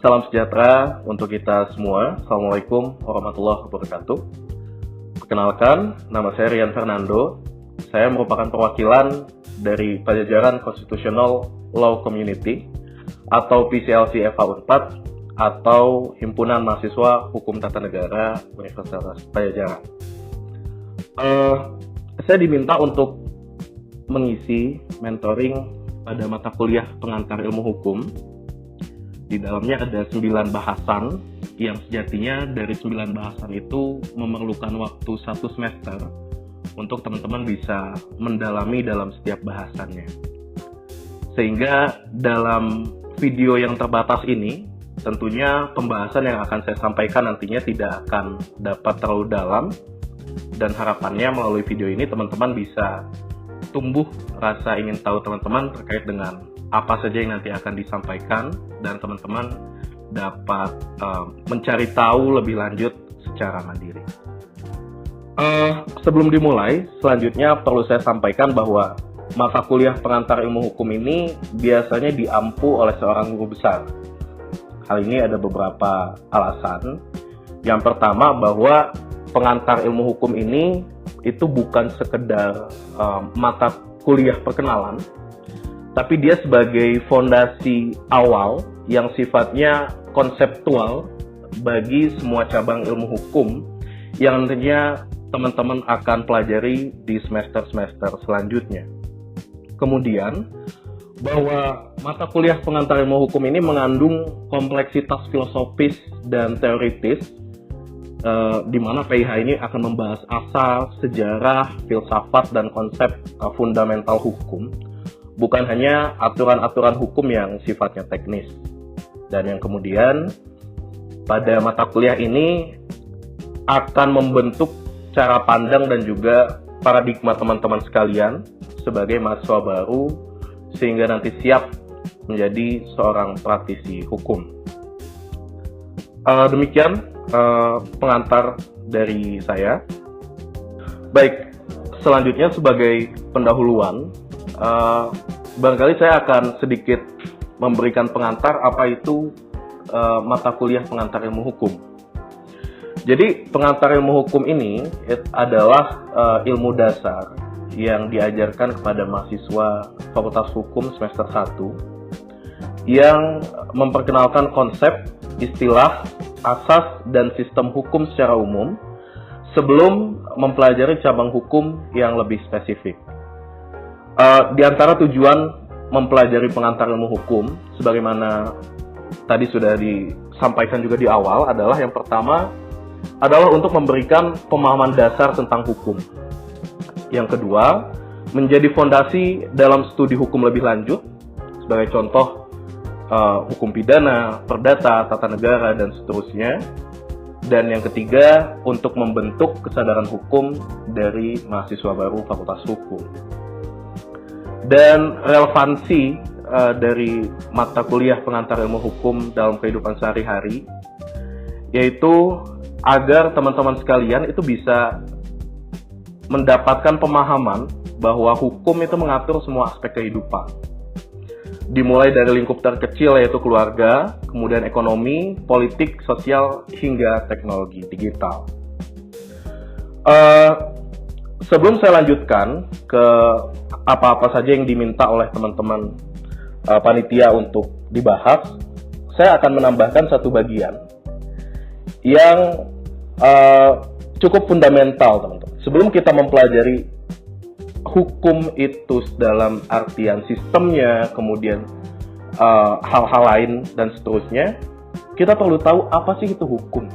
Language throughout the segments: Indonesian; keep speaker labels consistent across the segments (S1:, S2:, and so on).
S1: salam sejahtera untuk kita semua. Assalamualaikum warahmatullahi wabarakatuh. Perkenalkan, nama saya Rian Fernando. Saya merupakan perwakilan dari Pajajaran Constitutional Law Community atau PCLC FH Unpad atau Himpunan Mahasiswa Hukum Tata Negara Universitas Pajajaran. Saya diminta untuk mengisi mentoring pada mata kuliah pengantar ilmu hukum. Di dalamnya ada 9 bahasan yang sejatinya dari 9 bahasan itu memerlukan waktu 1 semester untuk teman-teman bisa mendalami dalam setiap bahasannya. Sehingga dalam video yang terbatas ini, tentunya pembahasan yang akan saya sampaikan nantinya tidak akan dapat terlalu dalam, dan harapannya melalui video ini teman-teman bisa tumbuh rasa ingin tahu teman-teman terkait dengan apa saja yang nanti akan disampaikan, dan teman-teman dapat mencari tahu lebih lanjut secara mandiri. Sebelum dimulai, selanjutnya perlu saya sampaikan bahwa mata kuliah pengantar ilmu hukum ini biasanya diampu oleh seorang guru besar. Hal ini ada beberapa alasan. Yang pertama, bahwa pengantar ilmu hukum ini itu bukan sekedar mata kuliah perkenalan, tapi dia sebagai fondasi awal yang sifatnya konseptual bagi semua cabang ilmu hukum yang nantinya teman-teman akan pelajari di semester-semester selanjutnya. Kemudian, bahwa mata kuliah pengantar ilmu hukum ini mengandung kompleksitas filosofis dan teoritis, di mana PIH ini akan membahas asal, sejarah, filsafat, dan konsep fundamental hukum, bukan hanya aturan-aturan hukum yang sifatnya teknis. Dan yang kemudian, pada mata kuliah ini akan membentuk cara pandang dan juga paradigma teman-teman sekalian sebagai mahasiswa baru, sehingga nanti siap menjadi seorang praktisi hukum. Demikian pengantar dari saya. Baik, selanjutnya sebagai pendahuluan, barangkali saya akan sedikit memberikan pengantar apa itu mata kuliah pengantar ilmu hukum. Jadi pengantar ilmu hukum ini adalah ilmu dasar yang diajarkan kepada mahasiswa Fakultas Hukum semester 1 yang memperkenalkan konsep, istilah, asas, dan sistem hukum secara umum sebelum mempelajari cabang hukum yang lebih spesifik. Di antara tujuan mempelajari pengantar ilmu hukum, sebagaimana tadi sudah disampaikan juga di awal, adalah yang pertama adalah untuk memberikan pemahaman dasar tentang hukum. Yang kedua, menjadi fondasi dalam studi hukum lebih lanjut, sebagai contoh hukum pidana, perdata, tata negara, dan seterusnya. Dan yang ketiga, untuk membentuk kesadaran hukum dari mahasiswa baru Fakultas Hukum. Dan relevansi dari mata kuliah pengantar ilmu hukum dalam kehidupan sehari-hari, yaitu agar teman-teman sekalian itu bisa mendapatkan pemahaman bahwa hukum itu mengatur semua aspek kehidupan. Dimulai dari lingkup terkecil yaitu keluarga, kemudian ekonomi, politik, sosial, hingga teknologi digital. Sebelum saya lanjutkan ke apa-apa saja yang diminta oleh teman-teman panitia untuk dibahas, saya akan menambahkan satu bagian yang cukup fundamental, teman-teman. Sebelum kita mempelajari hukum itu dalam artian sistemnya, kemudian hal-hal lain dan seterusnya, kita perlu tahu apa sih itu hukum.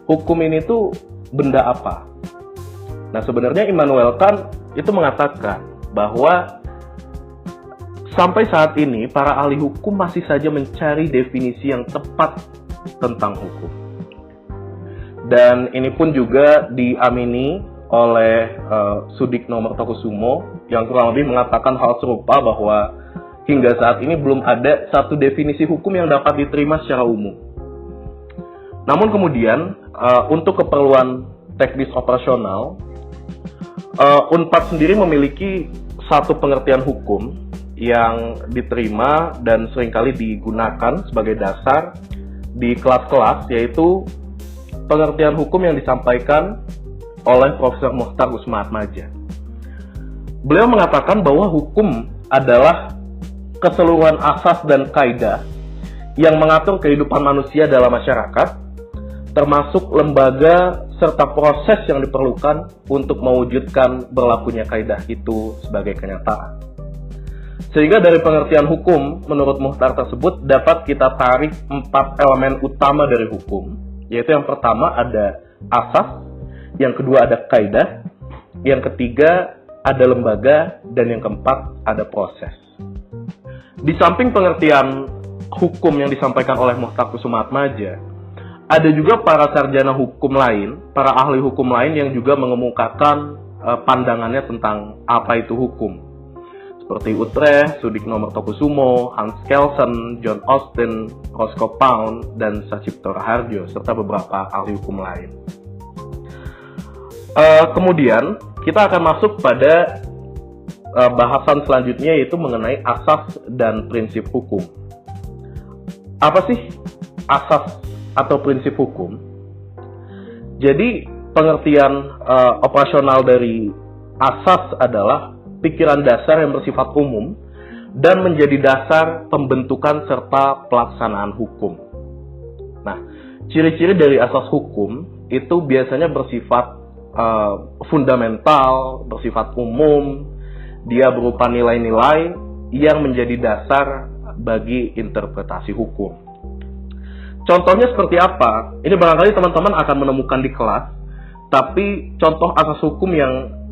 S1: Hukum ini tuh benda apa? Nah, sebenarnya Immanuel Kant itu mengatakan bahwa sampai saat ini para ahli hukum masih saja mencari definisi yang tepat tentang hukum. Dan ini pun juga diamini oleh Sudikno Mertokusumo yang kurang lebih mengatakan hal serupa, bahwa hingga saat ini belum ada satu definisi hukum yang dapat diterima secara umum. Namun kemudian untuk keperluan teknis operasional, Unpad sendiri memiliki satu pengertian hukum yang diterima dan seringkali digunakan sebagai dasar di kelas-kelas, yaitu pengertian hukum yang disampaikan oleh Profesor Mokhtar Usma Atmaja. Beliau mengatakan bahwa hukum adalah keseluruhan asas dan kaidah yang mengatur kehidupan manusia dalam masyarakat, termasuk lembaga serta proses yang diperlukan untuk mewujudkan berlakunya kaidah itu sebagai kenyataan. Sehingga dari pengertian hukum, menurut Mokhtar tersebut, dapat kita tarik 4 elemen utama dari hukum, yaitu yang pertama ada asas, yang kedua ada kaidah, yang ketiga ada lembaga, dan yang keempat ada proses. Di samping pengertian hukum yang disampaikan oleh Mokhtar Usma Atmaja, ada juga para sarjana hukum lain, para ahli hukum lain yang juga mengemukakan pandangannya tentang apa itu hukum. Seperti Utrecht, Sudikno Mertokusumo, Hans Kelsen, John Austin, Roscoe Pound, dan Sacipto Raharjo, serta beberapa ahli hukum lain. Kemudian, kita akan masuk pada bahasan selanjutnya, yaitu mengenai asas dan prinsip hukum. Apa sih asas atau prinsip hukum? Jadi, pengertian operasional dari asas adalah pikiran dasar yang bersifat umum dan menjadi dasar pembentukan serta pelaksanaan hukum. Nah, ciri-ciri dari asas hukum itu biasanya bersifat fundamental, bersifat umum, dia berupa nilai-nilai yang menjadi dasar bagi interpretasi hukum. Contohnya seperti apa? Ini barangkali teman-teman akan menemukan di kelas, tapi contoh asas hukum yang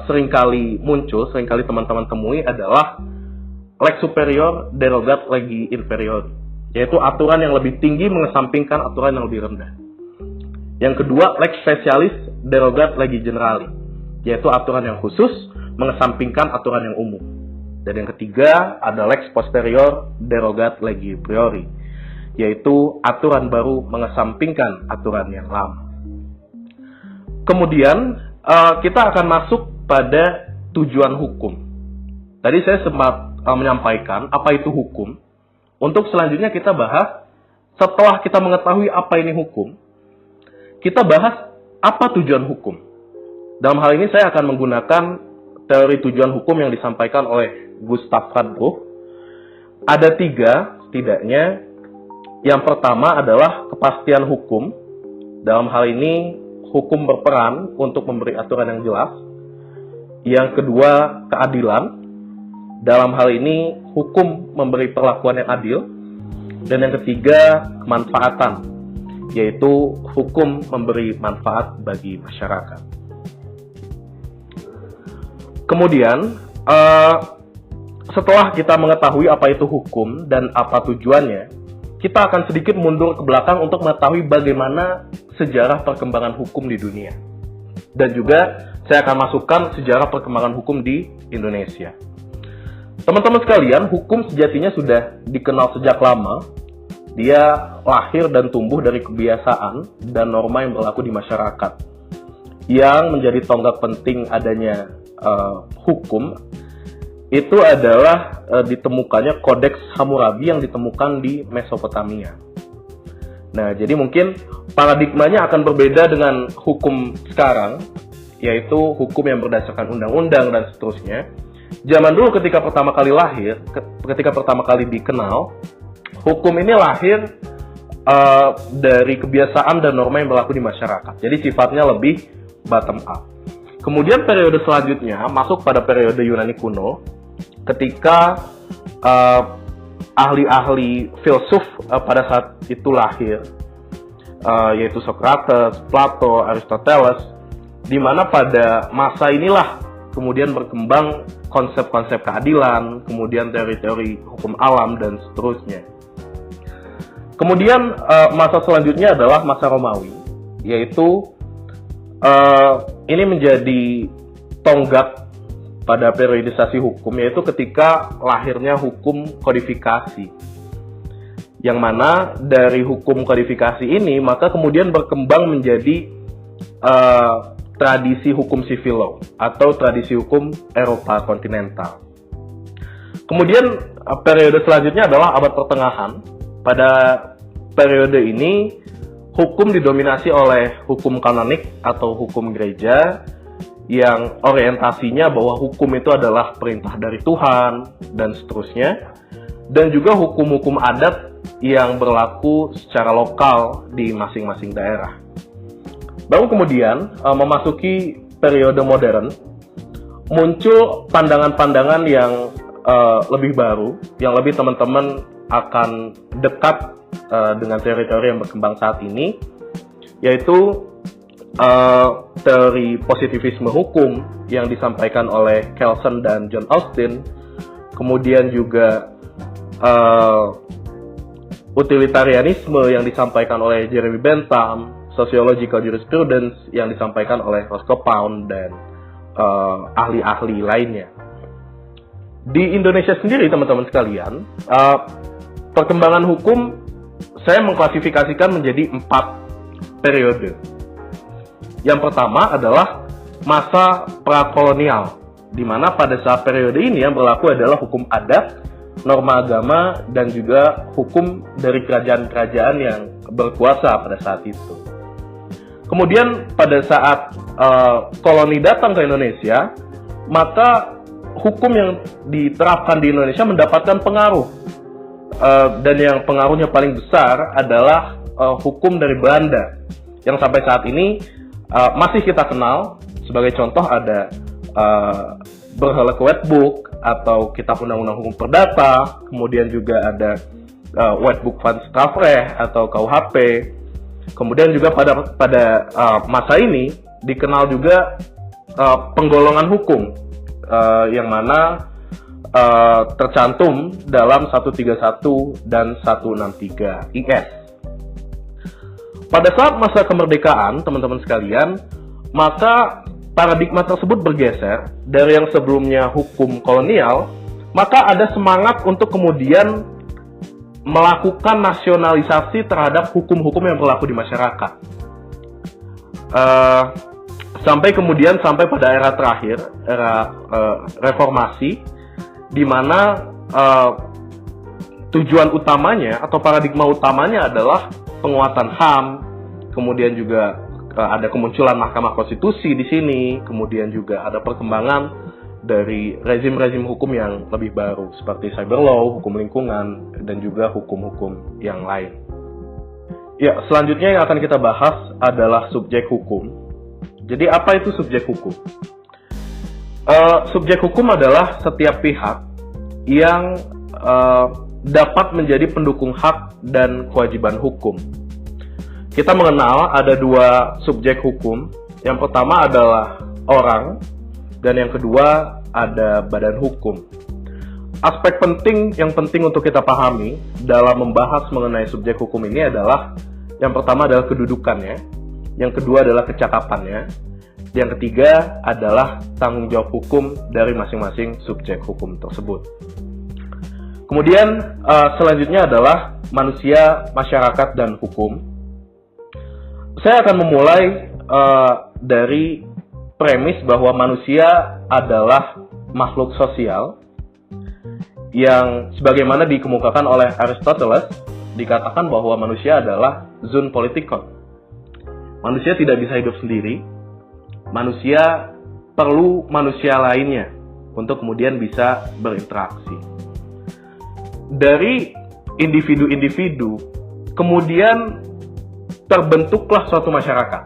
S1: seringkali muncul, seringkali teman-teman temui adalah lex superior derogat legi inferior, yaitu aturan yang lebih tinggi mengesampingkan aturan yang lebih rendah. Yang kedua, lex specialis derogat legi generali, yaitu aturan yang khusus mengesampingkan aturan yang umum. Dan yang ketiga, ada lex posterior derogat legi priori, yaitu aturan baru mengesampingkan aturan yang lama. Kemudian, kita akan masuk pada tujuan hukum. Tadi saya sempat menyampaikan apa itu hukum. Untuk selanjutnya kita bahas, setelah kita mengetahui apa ini hukum, kita bahas apa tujuan hukum. Dalam hal ini saya akan menggunakan teori tujuan hukum yang disampaikan oleh Gustav Radbruch. Ada 3 setidaknya. Yang pertama adalah kepastian hukum. Dalam hal ini, hukum berperan untuk memberi aturan yang jelas. Yang kedua, keadilan. Dalam hal ini, hukum memberi perlakuan yang adil. Dan yang ketiga, kemanfaatan, yaitu hukum memberi manfaat bagi masyarakat. Kemudian, setelah kita mengetahui apa itu hukum dan apa tujuannya, kita akan sedikit mundur ke belakang untuk mengetahui bagaimana sejarah perkembangan hukum di dunia. Dan juga saya akan masukkan sejarah perkembangan hukum di Indonesia. Teman-teman sekalian, hukum sejatinya sudah dikenal sejak lama. Dia lahir dan tumbuh dari kebiasaan dan norma yang berlaku di masyarakat. Yang menjadi tonggak penting adanya hukum itu adalah ditemukannya Kodeks Hammurabi yang ditemukan di Mesopotamia. Nah, jadi mungkin paradigmanya akan berbeda dengan hukum sekarang, yaitu hukum yang berdasarkan undang-undang dan seterusnya. Zaman dulu ketika pertama kali lahir, ketika pertama kali dikenal, hukum ini lahir dari kebiasaan dan norma yang berlaku di masyarakat. Jadi sifatnya lebih bottom up. Kemudian periode selanjutnya masuk pada periode Yunani kuno, ketika ahli-ahli filsuf pada saat itu lahir, yaitu Socrates, Plato, Aristoteles, di mana pada masa inilah kemudian berkembang konsep-konsep keadilan, kemudian teori-teori hukum alam, dan seterusnya. Kemudian masa selanjutnya adalah masa Romawi, yaitu ini menjadi tonggak pada periodisasi hukum, yaitu ketika lahirnya hukum kodifikasi. Yang mana dari hukum kodifikasi ini, maka kemudian berkembang menjadi tradisi hukum civil law, atau tradisi hukum Eropa kontinental. Kemudian periode selanjutnya adalah abad pertengahan. Pada periode ini hukum didominasi oleh hukum kanonik atau hukum gereja yang orientasinya bahwa hukum itu adalah perintah dari Tuhan dan seterusnya, dan juga hukum-hukum adat yang berlaku secara lokal di masing-masing daerah. Baru kemudian memasuki periode modern, muncul pandangan-pandangan yang lebih baru, yang lebih teman-teman akan dekat dengan teori-teori yang berkembang saat ini, yaitu teori positivisme hukum yang disampaikan oleh Kelsen dan John Austin, kemudian juga utilitarianisme yang disampaikan oleh Jeremy Bentham, sociological jurisprudence yang disampaikan oleh Roscoe Pound dan ahli-ahli lainnya. Di Indonesia sendiri, teman-teman sekalian, perkembangan hukum saya mengklasifikasikan menjadi 4 periode. Yang pertama adalah masa prakolonial, di mana pada saat periode ini yang berlaku adalah hukum adat, norma agama, dan juga hukum dari kerajaan-kerajaan yang berkuasa pada saat itu. Kemudian pada saat koloni datang ke Indonesia, maka hukum yang diterapkan di Indonesia mendapatkan pengaruh, dan yang pengaruhnya paling besar adalah hukum dari Belanda yang sampai saat ini masih kita kenal. Sebagai contoh ada Burgerlijk Wetboek atau Kitab Undang-Undang Hukum Perdata, kemudian juga ada Wetboek van Strafrecht atau KUHP. Kemudian juga pada masa ini dikenal juga penggolongan hukum yang mana tercantum dalam 131 dan 163 IS. Pada saat masa kemerdekaan, teman-teman sekalian, maka paradigma tersebut bergeser dari yang sebelumnya hukum kolonial, maka ada semangat untuk kemudian melakukan nasionalisasi terhadap hukum-hukum yang berlaku di masyarakat. Sampai pada era terakhir, era reformasi, di mana tujuan utamanya atau paradigma utamanya adalah penguatan HAM, kemudian juga ada kemunculan Mahkamah Konstitusi di sini, kemudian juga ada perkembangan dari rezim-rezim hukum yang lebih baru seperti cyber law, hukum lingkungan, dan juga hukum-hukum yang lain. Ya, selanjutnya yang akan kita bahas adalah subjek hukum. Jadi apa itu subjek hukum? Subjek hukum adalah setiap pihak yang dapat menjadi pendukung hak dan kewajiban hukum. Kita mengenal ada 2 subjek hukum. Yang pertama adalah orang, dan yang kedua ada badan hukum. Aspek yang penting untuk kita pahami dalam membahas mengenai subjek hukum ini adalah, yang pertama adalah kedudukannya, yang kedua adalah kecakapannya, yang ketiga adalah tanggung jawab hukum dari masing-masing subjek hukum tersebut. Kemudian selanjutnya adalah manusia, masyarakat, dan hukum. Saya akan memulai dari premis bahwa manusia adalah makhluk sosial yang sebagaimana dikemukakan oleh Aristoteles, dikatakan bahwa manusia adalah zoon politikon. Manusia tidak bisa hidup sendiri. Manusia perlu manusia lainnya untuk kemudian bisa berinteraksi. Dari individu-individu kemudian terbentuklah suatu masyarakat.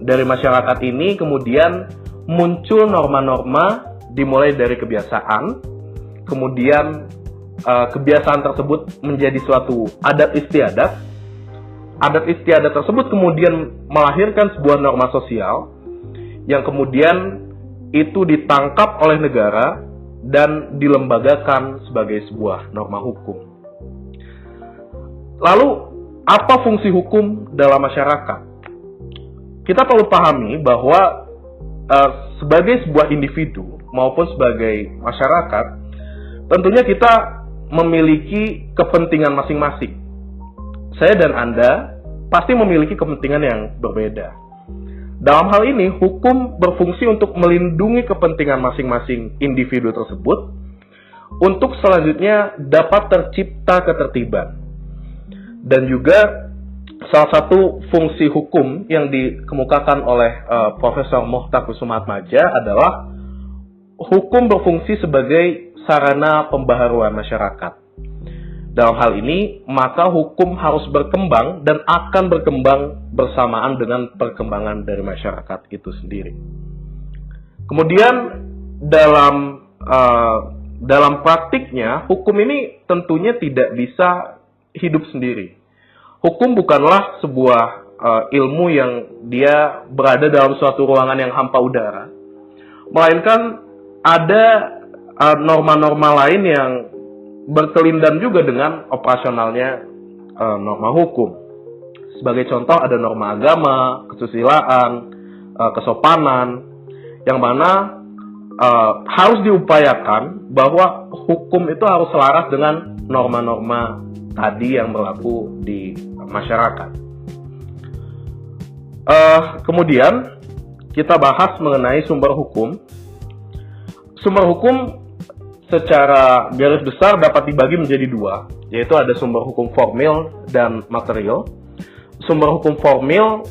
S1: Dari masyarakat ini kemudian muncul norma-norma dimulai dari kebiasaan, kemudian kebiasaan tersebut menjadi suatu adat istiadat. Adat istiadat tersebut kemudian melahirkan sebuah norma sosial yang kemudian itu ditangkap oleh negara dan dilembagakan sebagai sebuah norma hukum. Lalu, apa fungsi hukum dalam masyarakat? Kita perlu pahami bahwa sebagai sebuah individu maupun sebagai masyarakat, tentunya kita memiliki kepentingan masing-masing. Saya dan Anda pasti memiliki kepentingan yang berbeda. Dalam hal ini, hukum berfungsi untuk melindungi kepentingan masing-masing individu tersebut untuk selanjutnya dapat tercipta ketertiban. Dan juga salah satu fungsi hukum yang dikemukakan oleh Profesor Mohtar Kusumaatmadja adalah hukum berfungsi sebagai sarana pembaharuan masyarakat. Dalam hal ini, maka hukum harus berkembang dan akan berkembang bersamaan dengan perkembangan dari masyarakat itu sendiri. Kemudian dalam praktiknya, hukum ini tentunya tidak bisa hidup sendiri. Hukum bukanlah sebuah ilmu yang dia berada dalam suatu ruangan yang hampa udara, melainkan ada norma-norma lain yang berkelindan juga dengan operasionalnya norma hukum. Sebagai contoh ada norma agama, kesusilaan, kesopanan, yang mana harus diupayakan bahwa hukum itu harus selaras dengan norma-norma tadi yang berlaku di masyarakat. Kemudian kita bahas mengenai sumber hukum. Sumber hukum secara garis besar dapat dibagi menjadi dua, yaitu ada sumber hukum formil dan material. Sumber hukum formil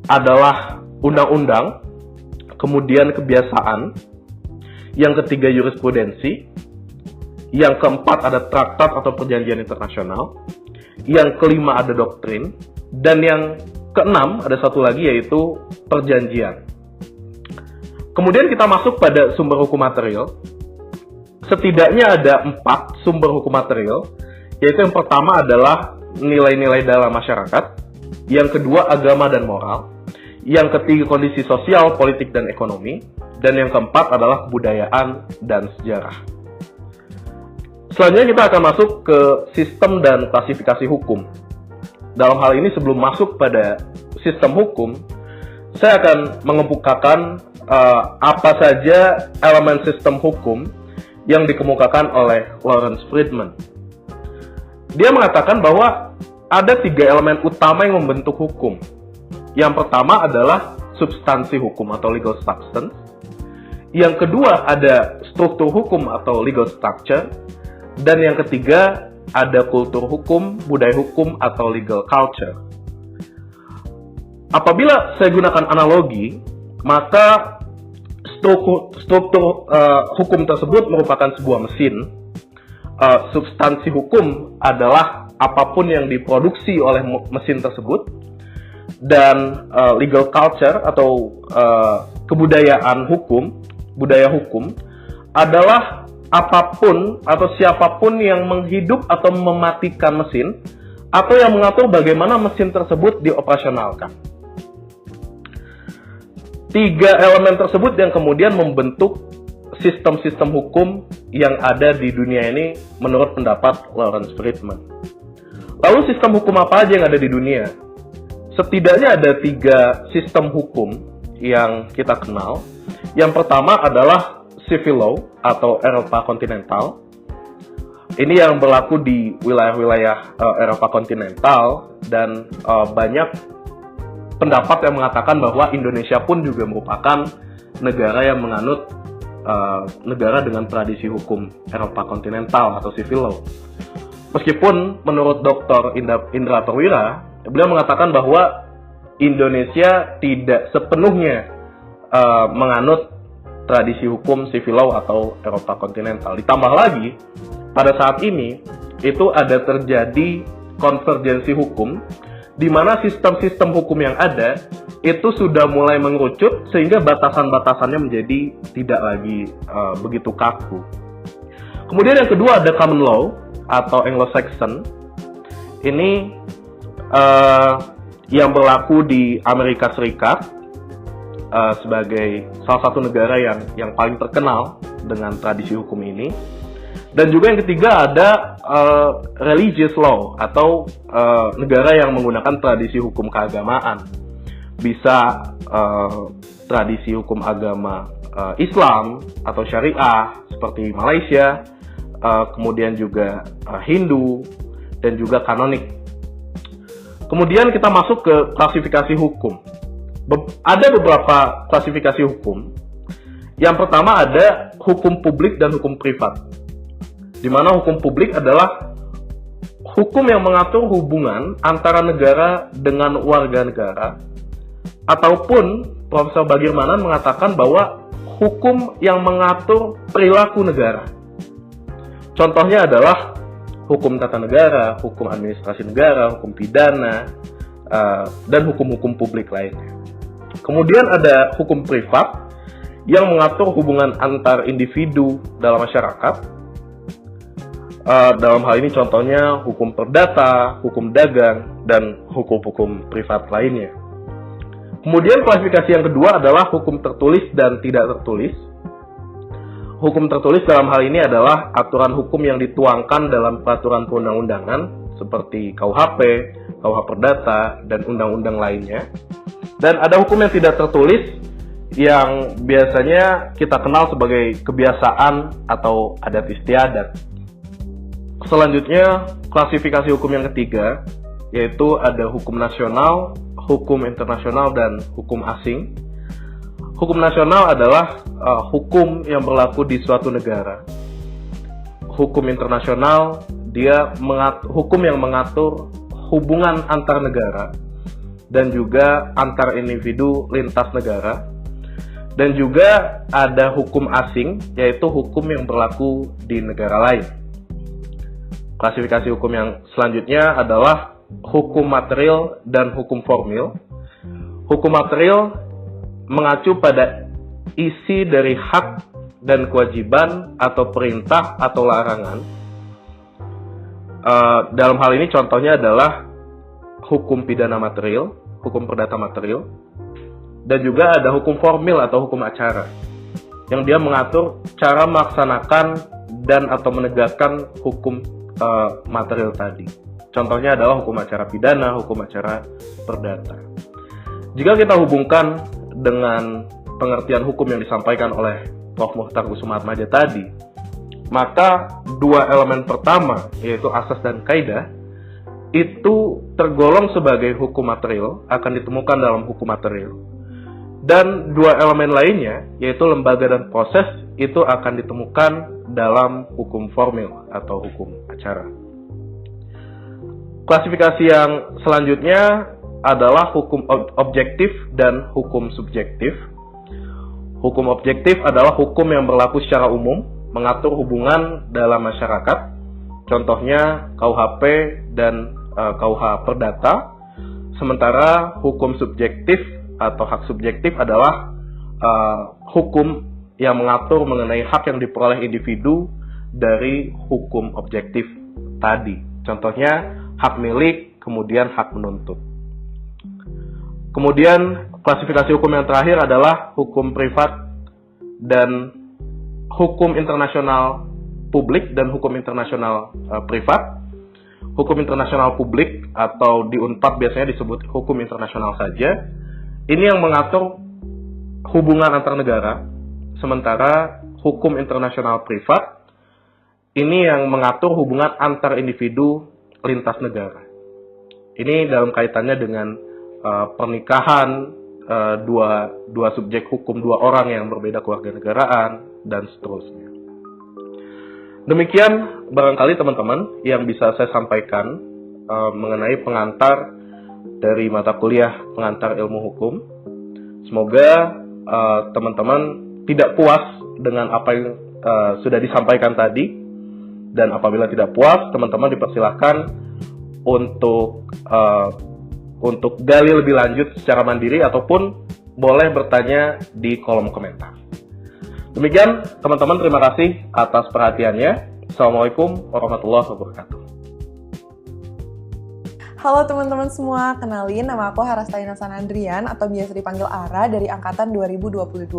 S1: adalah undang-undang, kemudian kebiasaan, yang ketiga jurisprudensi, yang keempat ada traktat atau perjanjian internasional, yang kelima ada doktrin, dan yang keenam ada satu lagi yaitu perjanjian. Kemudian kita masuk pada sumber hukum material. Setidaknya ada 4 sumber hukum material, yaitu yang pertama adalah nilai-nilai dalam masyarakat, yang kedua agama dan moral, yang ketiga kondisi sosial, politik, dan ekonomi, dan yang keempat adalah kebudayaan dan sejarah. Selanjutnya kita akan masuk ke sistem dan klasifikasi hukum. Dalam hal ini sebelum masuk pada sistem hukum, saya akan mengemukakan apa saja elemen sistem hukum yang dikemukakan oleh Lawrence Friedman. Dia mengatakan bahwa ada 3 elemen utama yang membentuk hukum. Yang pertama adalah substansi hukum atau legal substance. Yang kedua ada struktur hukum atau legal structure. Dan yang ketiga ada kultur hukum, budaya hukum atau legal culture. Apabila saya gunakan analogi, maka struktur hukum tersebut merupakan sebuah mesin. Substansi hukum adalah apapun yang diproduksi oleh mesin tersebut, dan legal culture atau kebudayaan hukum, budaya hukum adalah apapun atau siapapun yang menghidup atau mematikan mesin atau yang mengatur bagaimana mesin tersebut dioperasionalkan. 3 elemen tersebut yang kemudian membentuk sistem-sistem hukum yang ada di dunia ini menurut pendapat Lawrence Friedman. Lalu sistem hukum apa aja yang ada di dunia? Setidaknya ada 3 sistem hukum yang kita kenal. Yang pertama adalah civil law atau Eropa kontinental. Ini yang berlaku di wilayah-wilayah Eropa kontinental, dan banyak pendapat yang mengatakan bahwa Indonesia pun juga merupakan negara yang menganut negara dengan tradisi hukum Eropa kontinental atau civil law. Meskipun menurut Dr. Indra Perwira, beliau mengatakan bahwa Indonesia tidak sepenuhnya menganut tradisi hukum civil law atau Eropa kontinental. Ditambah lagi, pada saat ini itu ada terjadi konvergensi hukum, di mana sistem-sistem hukum yang ada itu sudah mulai mengerucut sehingga batasan-batasannya menjadi tidak lagi begitu kaku. Kemudian yang kedua ada common law atau Anglo-Saxon. Ini yang berlaku di Amerika Serikat sebagai salah satu negara yang paling terkenal dengan tradisi hukum ini. Dan juga yang ketiga ada religious law atau negara yang menggunakan tradisi hukum keagamaan. Bisa tradisi hukum agama Islam atau Syariah seperti Malaysia, kemudian juga Hindu, dan juga kanonik. Kemudian kita masuk ke klasifikasi hukum. Ada beberapa klasifikasi hukum. Yang pertama ada hukum publik dan hukum privat. Di mana hukum publik adalah hukum yang mengatur hubungan antara negara dengan warga negara, ataupun Profesor Bagirmanan mengatakan bahwa hukum yang mengatur perilaku negara. Contohnya adalah hukum tata negara, hukum administrasi negara, hukum pidana, dan hukum-hukum publik lainnya. Kemudian ada hukum privat yang mengatur hubungan antar individu dalam masyarakat. Dalam hal ini contohnya hukum perdata, hukum dagang, dan hukum-hukum privat lainnya. Kemudian klasifikasi yang kedua adalah hukum tertulis dan tidak tertulis. Hukum tertulis dalam hal ini adalah aturan hukum yang dituangkan dalam peraturan perundang-undangan seperti KUHP, KUH Perdata, dan undang-undang lainnya. Dan ada hukum yang tidak tertulis yang biasanya kita kenal sebagai kebiasaan atau adat istiadat. Selanjutnya, klasifikasi hukum yang ketiga, yaitu ada hukum nasional, hukum internasional, dan hukum asing. Hukum nasional adalah hukum yang berlaku di suatu negara. Hukum internasional, hukum yang mengatur hubungan antar negara, dan juga antar individu lintas negara. Dan juga ada hukum asing, yaitu hukum yang berlaku di negara lain. Klasifikasi hukum yang selanjutnya adalah hukum material dan hukum formil. Hukum material mengacu pada isi dari hak dan kewajiban atau perintah atau larangan. Dalam hal ini contohnya adalah hukum pidana material, hukum perdata material, dan juga ada hukum formil atau hukum acara yang dia mengatur cara melaksanakan dan atau menegakkan hukum material tadi. Contohnya adalah hukum acara pidana, hukum acara perdata. Jika kita hubungkan dengan pengertian hukum yang disampaikan oleh Prof. Mukhtar Kusumaatmadja tadi, maka dua elemen pertama, yaitu asas dan kaidah, itu tergolong sebagai hukum material, akan ditemukan dalam hukum material. Dan dua elemen lainnya, yaitu lembaga dan proses, itu akan ditemukan dalam hukum formil atau hukum acara. Klasifikasi yang selanjutnya adalah hukum objektif dan hukum subjektif. Hukum objektif adalah hukum yang berlaku secara umum, mengatur hubungan dalam masyarakat. Contohnya KUHP dan KUH Perdata. Sementara hukum subjektif atau hak subjektif adalah hukum yang mengatur mengenai hak yang diperoleh individu dari hukum objektif tadi. Contohnya hak milik, kemudian hak menuntut. Kemudian klasifikasi hukum yang terakhir adalah hukum privat dan hukum internasional publik dan hukum internasional privat. Hukum internasional publik atau di Unpad biasanya disebut hukum internasional saja. Ini yang mengatur hubungan antar negara. Sementara hukum internasional privat ini yang mengatur hubungan antar individu lintas negara. Ini dalam kaitannya dengan pernikahan dua subjek hukum, dua orang yang berbeda kewarganegaraan, dan seterusnya. Demikian barangkali teman-teman yang bisa saya sampaikan mengenai pengantar dari mata kuliah pengantar ilmu hukum. Semoga teman-teman tidak puas dengan apa yang sudah disampaikan tadi, dan apabila tidak puas, teman-teman dipersilahkan untuk gali lebih lanjut secara mandiri ataupun boleh bertanya di kolom komentar. Demikian teman-teman, terima kasih atas perhatiannya. Assalamualaikum warahmatullahi wabarakatuh.
S2: Halo teman-teman semua, kenalin nama aku Harastaina Sanandrian atau biasa dipanggil Ara dari angkatan 2022.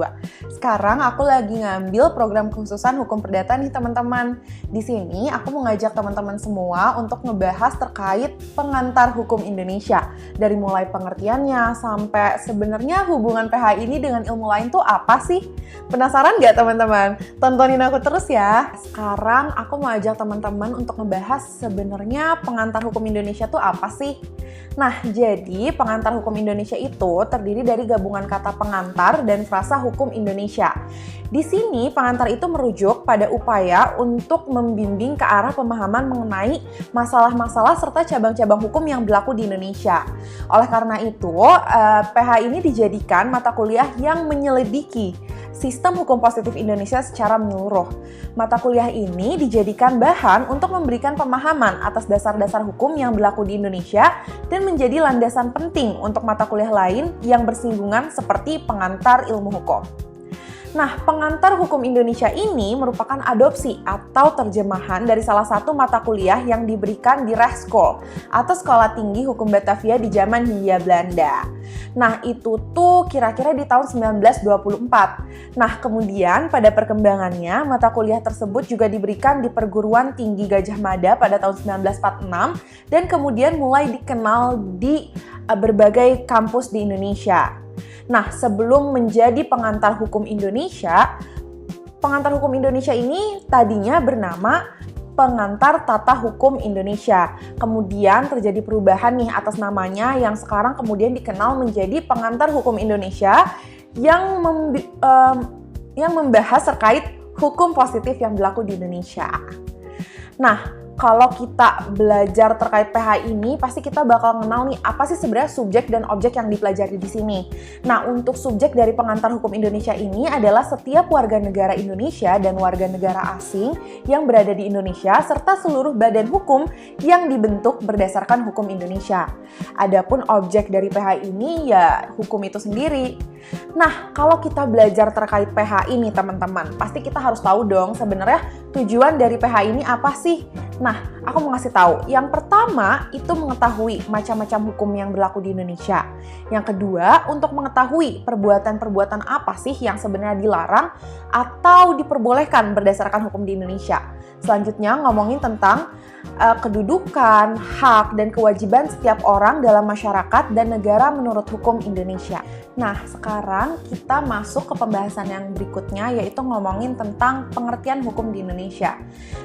S2: Sekarang aku lagi ngambil program kekhususan hukum perdata nih teman-teman. Di sini aku mau ngajak teman-teman semua untuk ngebahas terkait pengantar hukum Indonesia. Dari mulai pengertiannya sampai sebenarnya hubungan PH ini dengan ilmu lain tuh apa sih? Penasaran nggak teman-teman? Tontonin aku terus ya. Sekarang aku mau ajak teman-teman untuk ngebahas sebenarnya pengantar hukum Indonesia tuh apa sih? Nah, jadi pengantar hukum Indonesia itu terdiri dari gabungan kata pengantar dan frasa hukum Indonesia. Di sini, pengantar itu merujuk pada upaya untuk membimbing ke arah pemahaman mengenai masalah-masalah serta cabang-cabang hukum yang berlaku di Indonesia. Oleh karena itu, PH ini dijadikan mata kuliah yang menyelidiki sistem hukum positif Indonesia secara menyeluruh. Mata kuliah ini dijadikan bahan untuk memberikan pemahaman atas dasar-dasar hukum yang berlaku di Indonesia dan menjadi landasan penting untuk mata kuliah lain yang bersinggungan seperti pengantar ilmu hukum. Nah, pengantar hukum Indonesia ini merupakan adopsi atau terjemahan dari salah satu mata kuliah yang diberikan di Rechtschool atau Sekolah Tinggi Hukum Batavia di zaman Hindia Belanda. Nah, itu tuh kira-kira di tahun 1924. Nah, kemudian pada perkembangannya, mata kuliah tersebut juga diberikan di Perguruan Tinggi Gajah Mada pada tahun 1946 dan kemudian mulai dikenal di berbagai kampus di Indonesia. Nah, sebelum menjadi pengantar hukum Indonesia ini tadinya bernama Pengantar Tata Hukum Indonesia. Kemudian terjadi perubahan nih atas namanya yang sekarang kemudian dikenal menjadi Pengantar Hukum Indonesia yang membahas terkait hukum positif yang berlaku di Indonesia. Nah, kalau kita belajar terkait PH ini, pasti kita bakal kenal nih apa sih sebenarnya subjek dan objek yang dipelajari di sini. Nah, untuk subjek dari Pengantar Hukum Indonesia ini adalah setiap warga negara Indonesia dan warga negara asing yang berada di Indonesia serta seluruh badan hukum yang dibentuk berdasarkan hukum Indonesia. Adapun objek dari PH ini ya hukum itu sendiri. Nah, kalau kita belajar terkait PH ini teman-teman, pasti kita harus tahu dong sebenarnya tujuan dari PH ini apa sih? Nah, aku mau ngasih tahu. Yang pertama, itu mengetahui macam-macam hukum yang berlaku di Indonesia. Yang kedua, untuk mengetahui perbuatan-perbuatan apa sih yang sebenarnya dilarang atau diperbolehkan berdasarkan hukum di Indonesia. Selanjutnya, ngomongin tentang kedudukan, hak, dan kewajiban setiap orang dalam masyarakat dan negara menurut hukum Indonesia. Nah, sekarang kita masuk ke pembahasan yang berikutnya, yaitu ngomongin tentang pengertian hukum di Indonesia.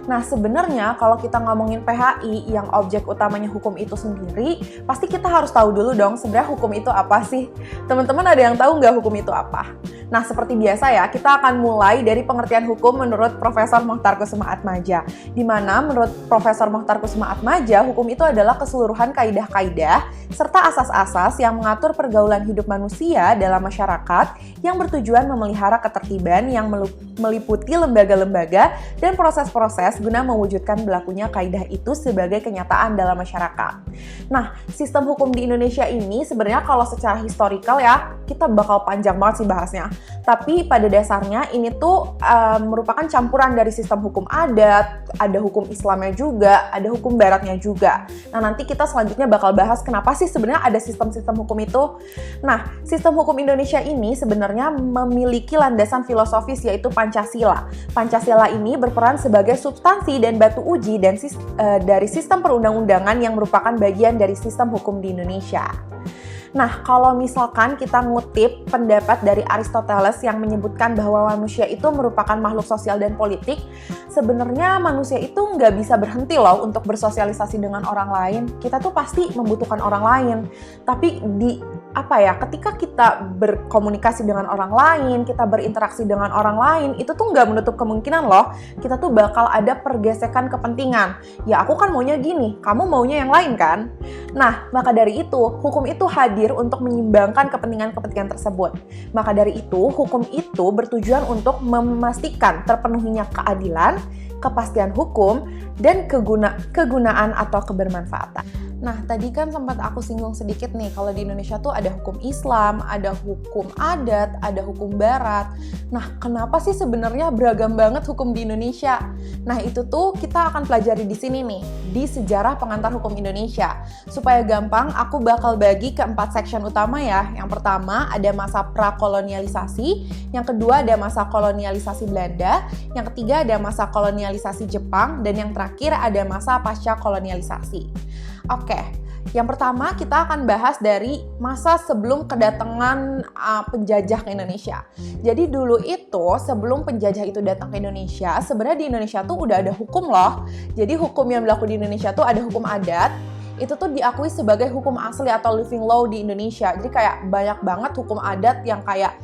S2: Nah, sebenarnya kalau kita ngomongin PHI yang objek utamanya hukum itu sendiri, pasti kita harus tahu dulu dong sebenarnya hukum itu apa sih? Teman-teman ada yang tahu nggak hukum itu apa? Nah, seperti biasa ya, kita akan mulai dari pengertian hukum menurut Profesor Mokhtar Kusuma-Atmaja. Di mana menurut Profesor Mokhtar Kusuma-Atmaja, hukum itu adalah keseluruhan kaidah-kaidah serta asas-asas yang mengatur pergaulan hidup manusia dalam masyarakat yang bertujuan memelihara ketertiban yang meliputi lembaga-lembaga dan proses-proses guna mewujudkan berlakunya kaidah itu sebagai kenyataan dalam masyarakat. Nah, sistem hukum di Indonesia ini sebenarnya kalau secara historikal ya, kita bakal panjang banget sih bahasnya. Tapi pada dasarnya ini tuh merupakan campuran dari sistem hukum adat, ada hukum Islamnya juga, ada hukum baratnya juga. Nah, nanti kita selanjutnya bakal bahas kenapa sih sebenarnya ada sistem-sistem hukum itu. Nah, sistem hukum Indonesia ini sebenarnya memiliki landasan filosofis yaitu Pancasila. Pancasila ini berperan sebagai substansi dan batu uji dari sistem perundang-undangan yang merupakan bagian dari sistem hukum di Indonesia. Nah, kalau misalkan kita ngutip pendapat dari Aristoteles yang menyebutkan bahwa manusia itu merupakan makhluk sosial dan politik, sebenarnya manusia itu nggak bisa berhenti loh untuk bersosialisasi dengan orang lain. Kita tuh pasti membutuhkan orang lain. Tapi ketika kita berkomunikasi dengan orang lain, kita berinteraksi dengan orang lain, itu tuh nggak menutup kemungkinan loh, kita tuh bakal ada pergesekan kepentingan. Ya aku kan maunya gini, kamu maunya yang lain kan? Nah, maka dari itu, hukum itu hadir untuk menyimbangkan kepentingan-kepentingan tersebut. Maka dari itu, hukum itu bertujuan untuk memastikan terpenuhinya keadilan, kepastian hukum, dan kegunaan atau kebermanfaatan. Nah, tadi kan sempat aku singgung sedikit nih, kalau di Indonesia tuh ada hukum Islam, ada hukum adat, ada hukum barat. Nah, kenapa sih sebenarnya beragam banget hukum di Indonesia? Nah, itu tuh kita akan pelajari di sini nih, di sejarah pengantar hukum Indonesia. Supaya gampang, aku bakal bagi ke 4 section utama ya. Yang pertama ada masa prakolonialisasi, yang kedua ada masa kolonialisasi Belanda, yang ketiga ada masa kolonialisasi Jepang, dan yang terakhir ada masa pasca kolonialisasi. Oke, yang pertama kita akan bahas dari masa sebelum kedatangan penjajah ke Indonesia. Jadi dulu itu sebelum penjajah itu datang ke Indonesia, sebenarnya di Indonesia tuh udah ada hukum loh. Jadi hukum yang berlaku di Indonesia tuh ada hukum adat, itu tuh diakui sebagai hukum asli atau living law di Indonesia. Jadi kayak banyak banget hukum adat yang kayak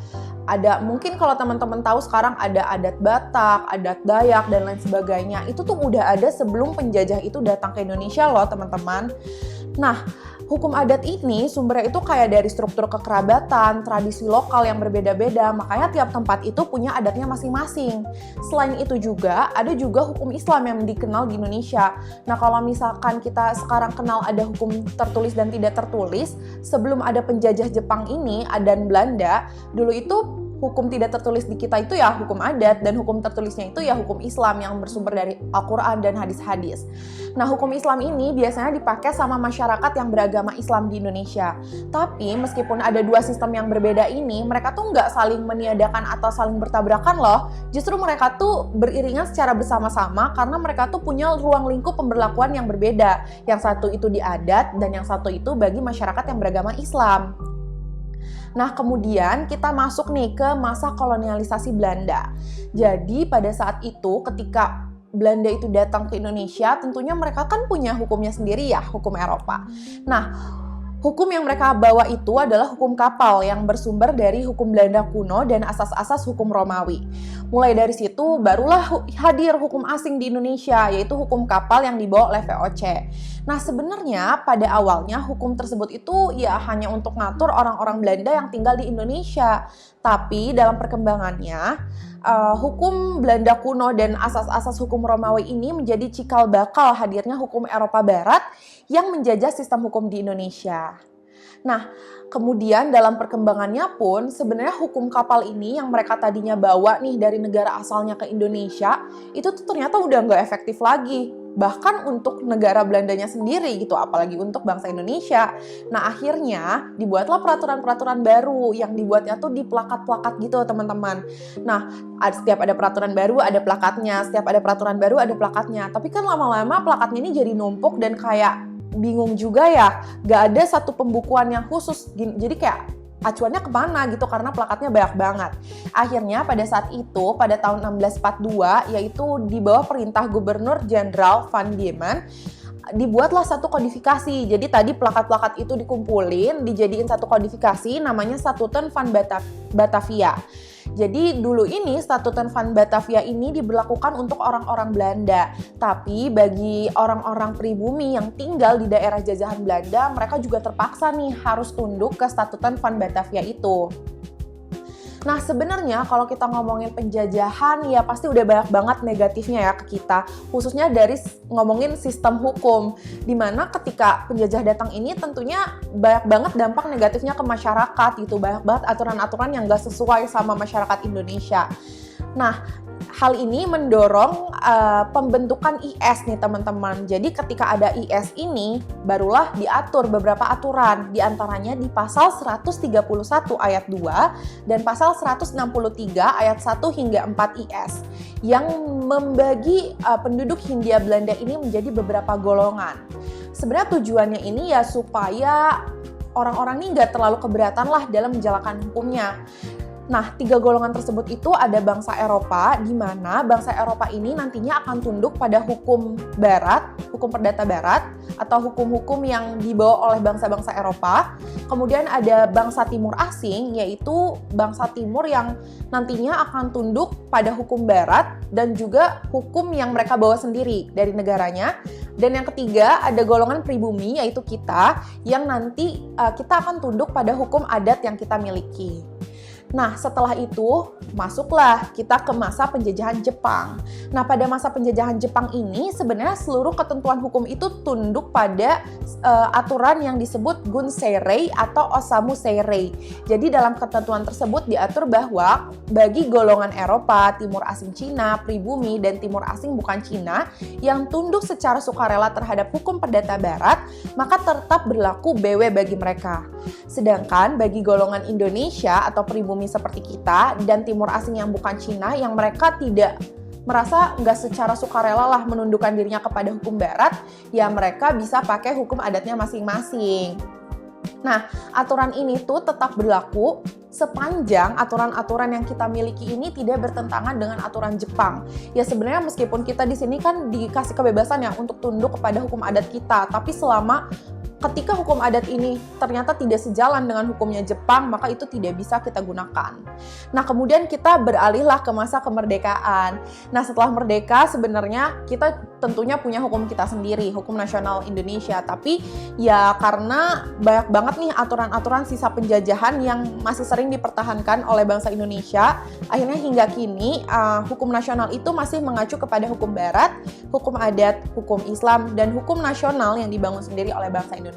S2: ada, mungkin kalau teman-teman tahu sekarang ada adat Batak, adat Dayak, dan lain sebagainya. Itu tuh udah ada sebelum penjajah itu datang ke Indonesia loh teman-teman. Nah, hukum adat ini sumbernya itu kayak dari struktur kekerabatan, tradisi lokal yang berbeda-beda, makanya tiap tempat itu punya adatnya masing-masing. Selain itu juga, ada juga hukum Islam yang dikenal di Indonesia. Nah, kalau misalkan kita sekarang kenal ada hukum tertulis dan tidak tertulis, sebelum ada penjajah Jepang ini, dan Belanda, dulu itu hukum tidak tertulis di kita itu ya hukum adat, dan hukum tertulisnya itu ya hukum Islam yang bersumber dari Al-Quran dan hadis-hadis. Nah, hukum Islam ini biasanya dipakai sama masyarakat yang beragama Islam di Indonesia. Tapi meskipun ada dua sistem yang berbeda ini, mereka tuh nggak saling meniadakan atau saling bertabrakan loh. Justru mereka tuh beriringan secara bersama-sama karena mereka tuh punya ruang lingkup pemberlakuan yang berbeda. Yang satu itu di adat dan yang satu itu bagi masyarakat yang beragama Islam. Nah, kemudian kita masuk nih ke masa kolonialisasi Belanda. Jadi pada saat itu ketika Belanda itu datang ke Indonesia, tentunya mereka kan punya hukumnya sendiri ya, hukum Eropa. Nah, hukum yang mereka bawa itu adalah hukum kapal yang bersumber dari hukum Belanda kuno dan asas-asas hukum Romawi. Mulai dari situ barulah hadir hukum asing di Indonesia, yaitu hukum kapal yang dibawa oleh VOC. Nah, sebenarnya pada awalnya hukum tersebut itu ya hanya untuk ngatur orang-orang Belanda yang tinggal di Indonesia. Tapi dalam perkembangannya, hukum Belanda kuno dan asas-asas hukum Romawi ini menjadi cikal bakal hadirnya hukum Eropa Barat yang menjajah sistem hukum di Indonesia. Nah, kemudian dalam perkembangannya pun sebenarnya hukum kapal ini yang mereka tadinya bawa nih dari negara asalnya ke Indonesia, itu tuh ternyata udah nggak efektif lagi. Bahkan untuk negara Belandanya sendiri gitu, apalagi untuk bangsa Indonesia. Nah, akhirnya dibuatlah peraturan-peraturan baru yang dibuatnya tuh di plakat-plakat gitu teman-teman. Nah, setiap ada peraturan baru ada plakatnya, setiap ada peraturan baru ada plakatnya. Tapi kan lama-lama plakatnya ini jadi numpuk dan kayak bingung juga ya, gak ada satu pembukuan yang khusus. Jadi kayak acuannya kemana gitu karena plakatnya banyak banget. Akhirnya pada saat itu pada tahun 1642 yaitu di bawah perintah Gubernur Jenderal Van Diemen dibuatlah satu kodifikasi. Jadi tadi plakat-plakat itu dikumpulin, dijadiin satu kodifikasi namanya Statuten van Batavia. Jadi dulu ini Statuten van Batavia ini diberlakukan untuk orang-orang Belanda. Tapi bagi orang-orang pribumi yang tinggal di daerah jajahan Belanda, mereka juga terpaksa nih harus tunduk ke Statuten van Batavia itu. Nah, sebenarnya kalau kita ngomongin penjajahan ya pasti udah banyak banget negatifnya ya ke kita, khususnya dari ngomongin sistem hukum, dimana ketika penjajah datang ini tentunya banyak banget dampak negatifnya ke masyarakat gitu, banyak banget aturan-aturan yang gak sesuai sama masyarakat Indonesia. Nah, hal ini mendorong pembentukan IS nih teman-teman. Jadi ketika ada IS ini, barulah diatur beberapa aturan. Di antaranya di pasal 131 ayat 2 dan pasal 163 ayat 1 hingga 4 IS. Yang membagi penduduk Hindia Belanda ini menjadi beberapa golongan. Sebenarnya tujuannya ini ya supaya orang-orang ini nggak terlalu keberatan lah dalam menjalankan hukumnya. Nah, 3 golongan tersebut itu ada bangsa Eropa, di mana bangsa Eropa ini nantinya akan tunduk pada hukum Barat, hukum perdata Barat, atau hukum-hukum yang dibawa oleh bangsa-bangsa Eropa. Kemudian ada bangsa Timur asing, yaitu bangsa Timur yang nantinya akan tunduk pada hukum Barat dan juga hukum yang mereka bawa sendiri dari negaranya. Dan yang ketiga ada golongan pribumi, yaitu kita, yang nanti kita akan tunduk pada hukum adat yang kita miliki. Nah, setelah itu masuklah kita ke masa penjajahan Jepang. Nah, pada masa penjajahan Jepang ini sebenarnya seluruh ketentuan hukum itu tunduk pada aturan yang disebut Gunseirei atau Osamu Seirei. Jadi dalam ketentuan tersebut diatur bahwa bagi golongan Eropa, Timur asing Cina, pribumi, dan Timur asing bukan Cina yang tunduk secara sukarela terhadap hukum perdata Barat, maka tetap berlaku BW bagi mereka. Sedangkan bagi golongan Indonesia atau pribumi seperti kita dan Timur asing yang bukan Cina yang mereka tidak merasa nggak secara sukarela lah menundukkan dirinya kepada hukum Barat, ya mereka bisa pakai hukum adatnya masing-masing. Nah, aturan ini tuh tetap berlaku sepanjang aturan-aturan yang kita miliki ini tidak bertentangan dengan aturan Jepang. Ya sebenarnya meskipun kita di sini kan dikasih kebebasan ya untuk tunduk kepada hukum adat kita, tapi selama ketika hukum adat ini ternyata tidak sejalan dengan hukumnya Jepang, maka itu tidak bisa kita gunakan. Nah, kemudian kita beralihlah ke masa kemerdekaan. Nah, setelah merdeka sebenarnya kita tentunya punya hukum kita sendiri, hukum nasional Indonesia. Tapi ya karena banyak banget nih aturan-aturan sisa penjajahan yang masih sering dipertahankan oleh bangsa Indonesia, akhirnya hingga kini hukum nasional itu masih mengacu kepada hukum barat, hukum adat, hukum Islam, dan hukum nasional yang dibangun sendiri oleh bangsa Indonesia.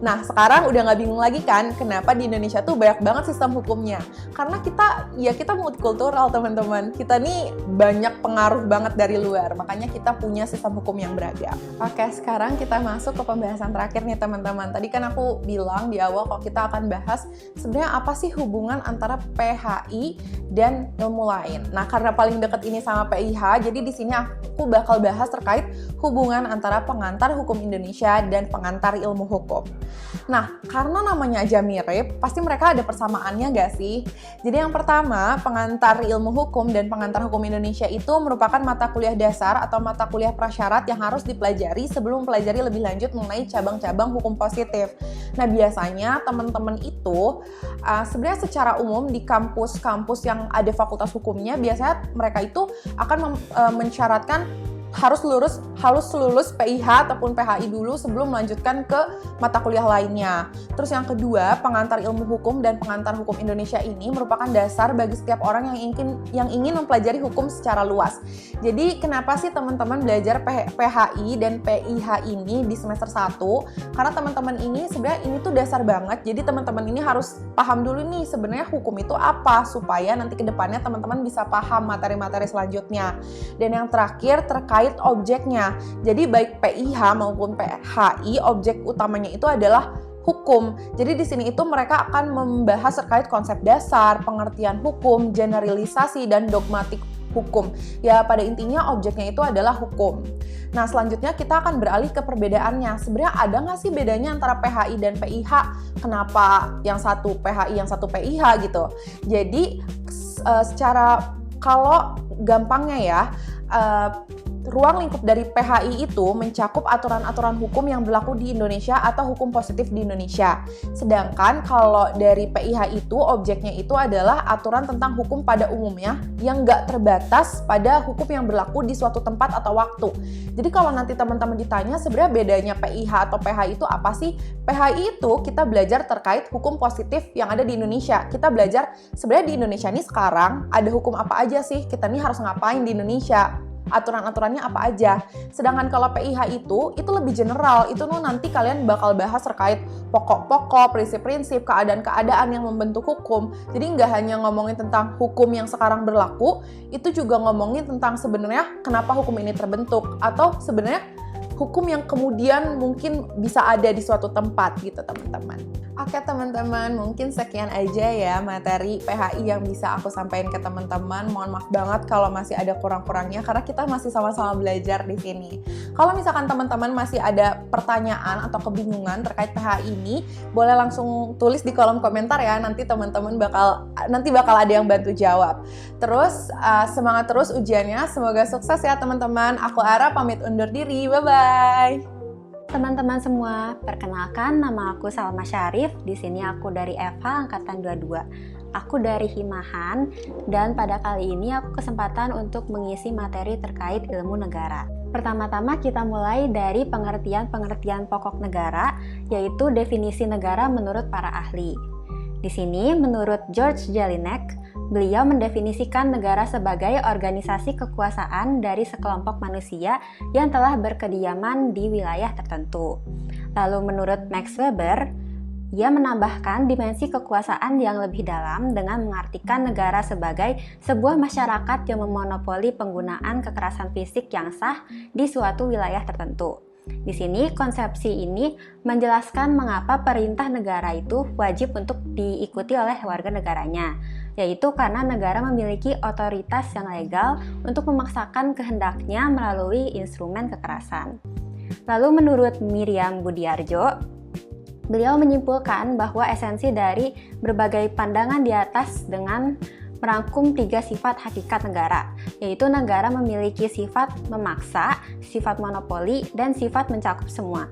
S2: Nah, sekarang udah nggak bingung lagi kan kenapa di Indonesia tuh banyak banget sistem hukumnya. Karena kita multikultural, teman-teman. Kita nih banyak pengaruh banget dari luar, makanya kita punya sistem hukum yang beragam. Oke, sekarang kita masuk ke pembahasan terakhir nih, teman-teman. Tadi kan aku bilang di awal kalau kita akan bahas sebenarnya apa sih hubungan antara PHI dan ilmu lain. Nah, karena paling dekat ini sama PIH, jadi di sini aku bakal bahas terkait hubungan antara pengantar hukum Indonesia dan pengantar ilmu hukum. Nah, karena namanya aja mirip, pasti mereka ada persamaannya nggak sih? Jadi yang pertama, pengantar ilmu hukum dan pengantar hukum Indonesia itu merupakan mata kuliah dasar atau mata kuliah prasyarat yang harus dipelajari sebelum mempelajari lebih lanjut mengenai cabang-cabang hukum positif. Nah, biasanya teman-teman itu sebenarnya secara umum di kampus-kampus yang ada fakultas hukumnya, biasanya mereka itu akan mensyaratkan harus lulus PIH ataupun PHI dulu sebelum melanjutkan ke mata kuliah lainnya. Terus yang kedua, pengantar ilmu hukum dan pengantar hukum Indonesia ini merupakan dasar bagi setiap orang yang ingin mempelajari hukum secara luas. Jadi kenapa sih teman-teman belajar PHI dan PIH ini di semester 1? Karena teman-teman ini sebenarnya ini tuh dasar banget. Jadi teman-teman ini harus paham dulu nih sebenarnya hukum itu apa supaya nanti ke depannya teman-teman bisa paham materi-materi selanjutnya. Dan yang terakhir terkait objeknya. Jadi baik PIH maupun PHI, objek utamanya itu adalah hukum. Jadi di sini itu mereka akan membahas terkait konsep dasar, pengertian hukum, generalisasi, dan dogmatik hukum. Ya pada intinya objeknya itu adalah hukum. Nah selanjutnya kita akan beralih ke perbedaannya. Sebenarnya ada nggak sih bedanya antara PHI dan PIH? Kenapa yang satu PHI, yang satu PIH gitu? Jadi secara kalau gampangnya ya, ruang lingkup dari PHI itu mencakup aturan-aturan hukum yang berlaku di Indonesia atau hukum positif di Indonesia. Sedangkan kalau dari PIH itu objeknya itu adalah aturan tentang hukum pada umumnya yang nggak terbatas pada hukum yang berlaku di suatu tempat atau waktu. Jadi kalau nanti teman-teman ditanya sebenarnya bedanya PIH atau PHI itu apa sih? PHI itu kita belajar terkait hukum positif yang ada di Indonesia. Kita belajar sebenarnya di Indonesia ini sekarang ada hukum apa aja sih? Kita nih harus ngapain di Indonesia? Aturan-aturannya apa aja. Sedangkan kalau PIH itu lebih general. Itu nanti kalian bakal bahas terkait pokok-pokok, prinsip-prinsip, keadaan-keadaan yang membentuk hukum. Jadi nggak hanya ngomongin tentang hukum yang sekarang berlaku, itu juga ngomongin tentang sebenarnya kenapa hukum ini terbentuk, atau sebenarnya hukum yang kemudian mungkin bisa ada di suatu tempat gitu teman-teman. Oke teman-teman, mungkin sekian aja ya materi PHI yang bisa aku sampaikan ke teman-teman. Mohon maaf banget kalau masih ada kurang-kurangnya karena kita masih sama-sama belajar di sini. Kalau misalkan teman-teman masih ada pertanyaan atau kebingungan terkait PHI ini, boleh langsung tulis di kolom komentar ya. Nanti teman-teman bakal ada yang bantu jawab. Terus semangat terus ujiannya, semoga sukses ya teman-teman. Aku Ara pamit undur diri. Bye-bye.
S3: Teman-teman semua, perkenalkan nama aku Salma Syarif. Di sini aku dari FH angkatan 22. Aku dari Himahan dan pada kali ini aku kesempatan untuk mengisi materi terkait ilmu negara. Pertama-tama kita mulai dari pengertian pokok negara, yaitu definisi negara menurut para ahli. Di sini menurut George Jelinek, beliau mendefinisikan negara sebagai organisasi kekuasaan dari sekelompok manusia yang telah berkediaman di wilayah tertentu. Lalu menurut Max Weber, ia menambahkan dimensi kekuasaan yang lebih dalam dengan mengartikan negara sebagai sebuah masyarakat yang memonopoli penggunaan kekerasan fisik yang sah di suatu wilayah tertentu. Di sini konsepsi ini menjelaskan mengapa perintah negara itu wajib untuk diikuti oleh warga negaranya, yaitu karena negara memiliki otoritas yang legal untuk memaksakan kehendaknya melalui instrumen kekerasan. Lalu menurut Miriam Budiarjo, Beliau menyimpulkan bahwa esensi dari berbagai pandangan di atas dengan merangkum 3 sifat hakikat negara, yaitu negara memiliki sifat memaksa, sifat monopoli, dan sifat mencakup semua.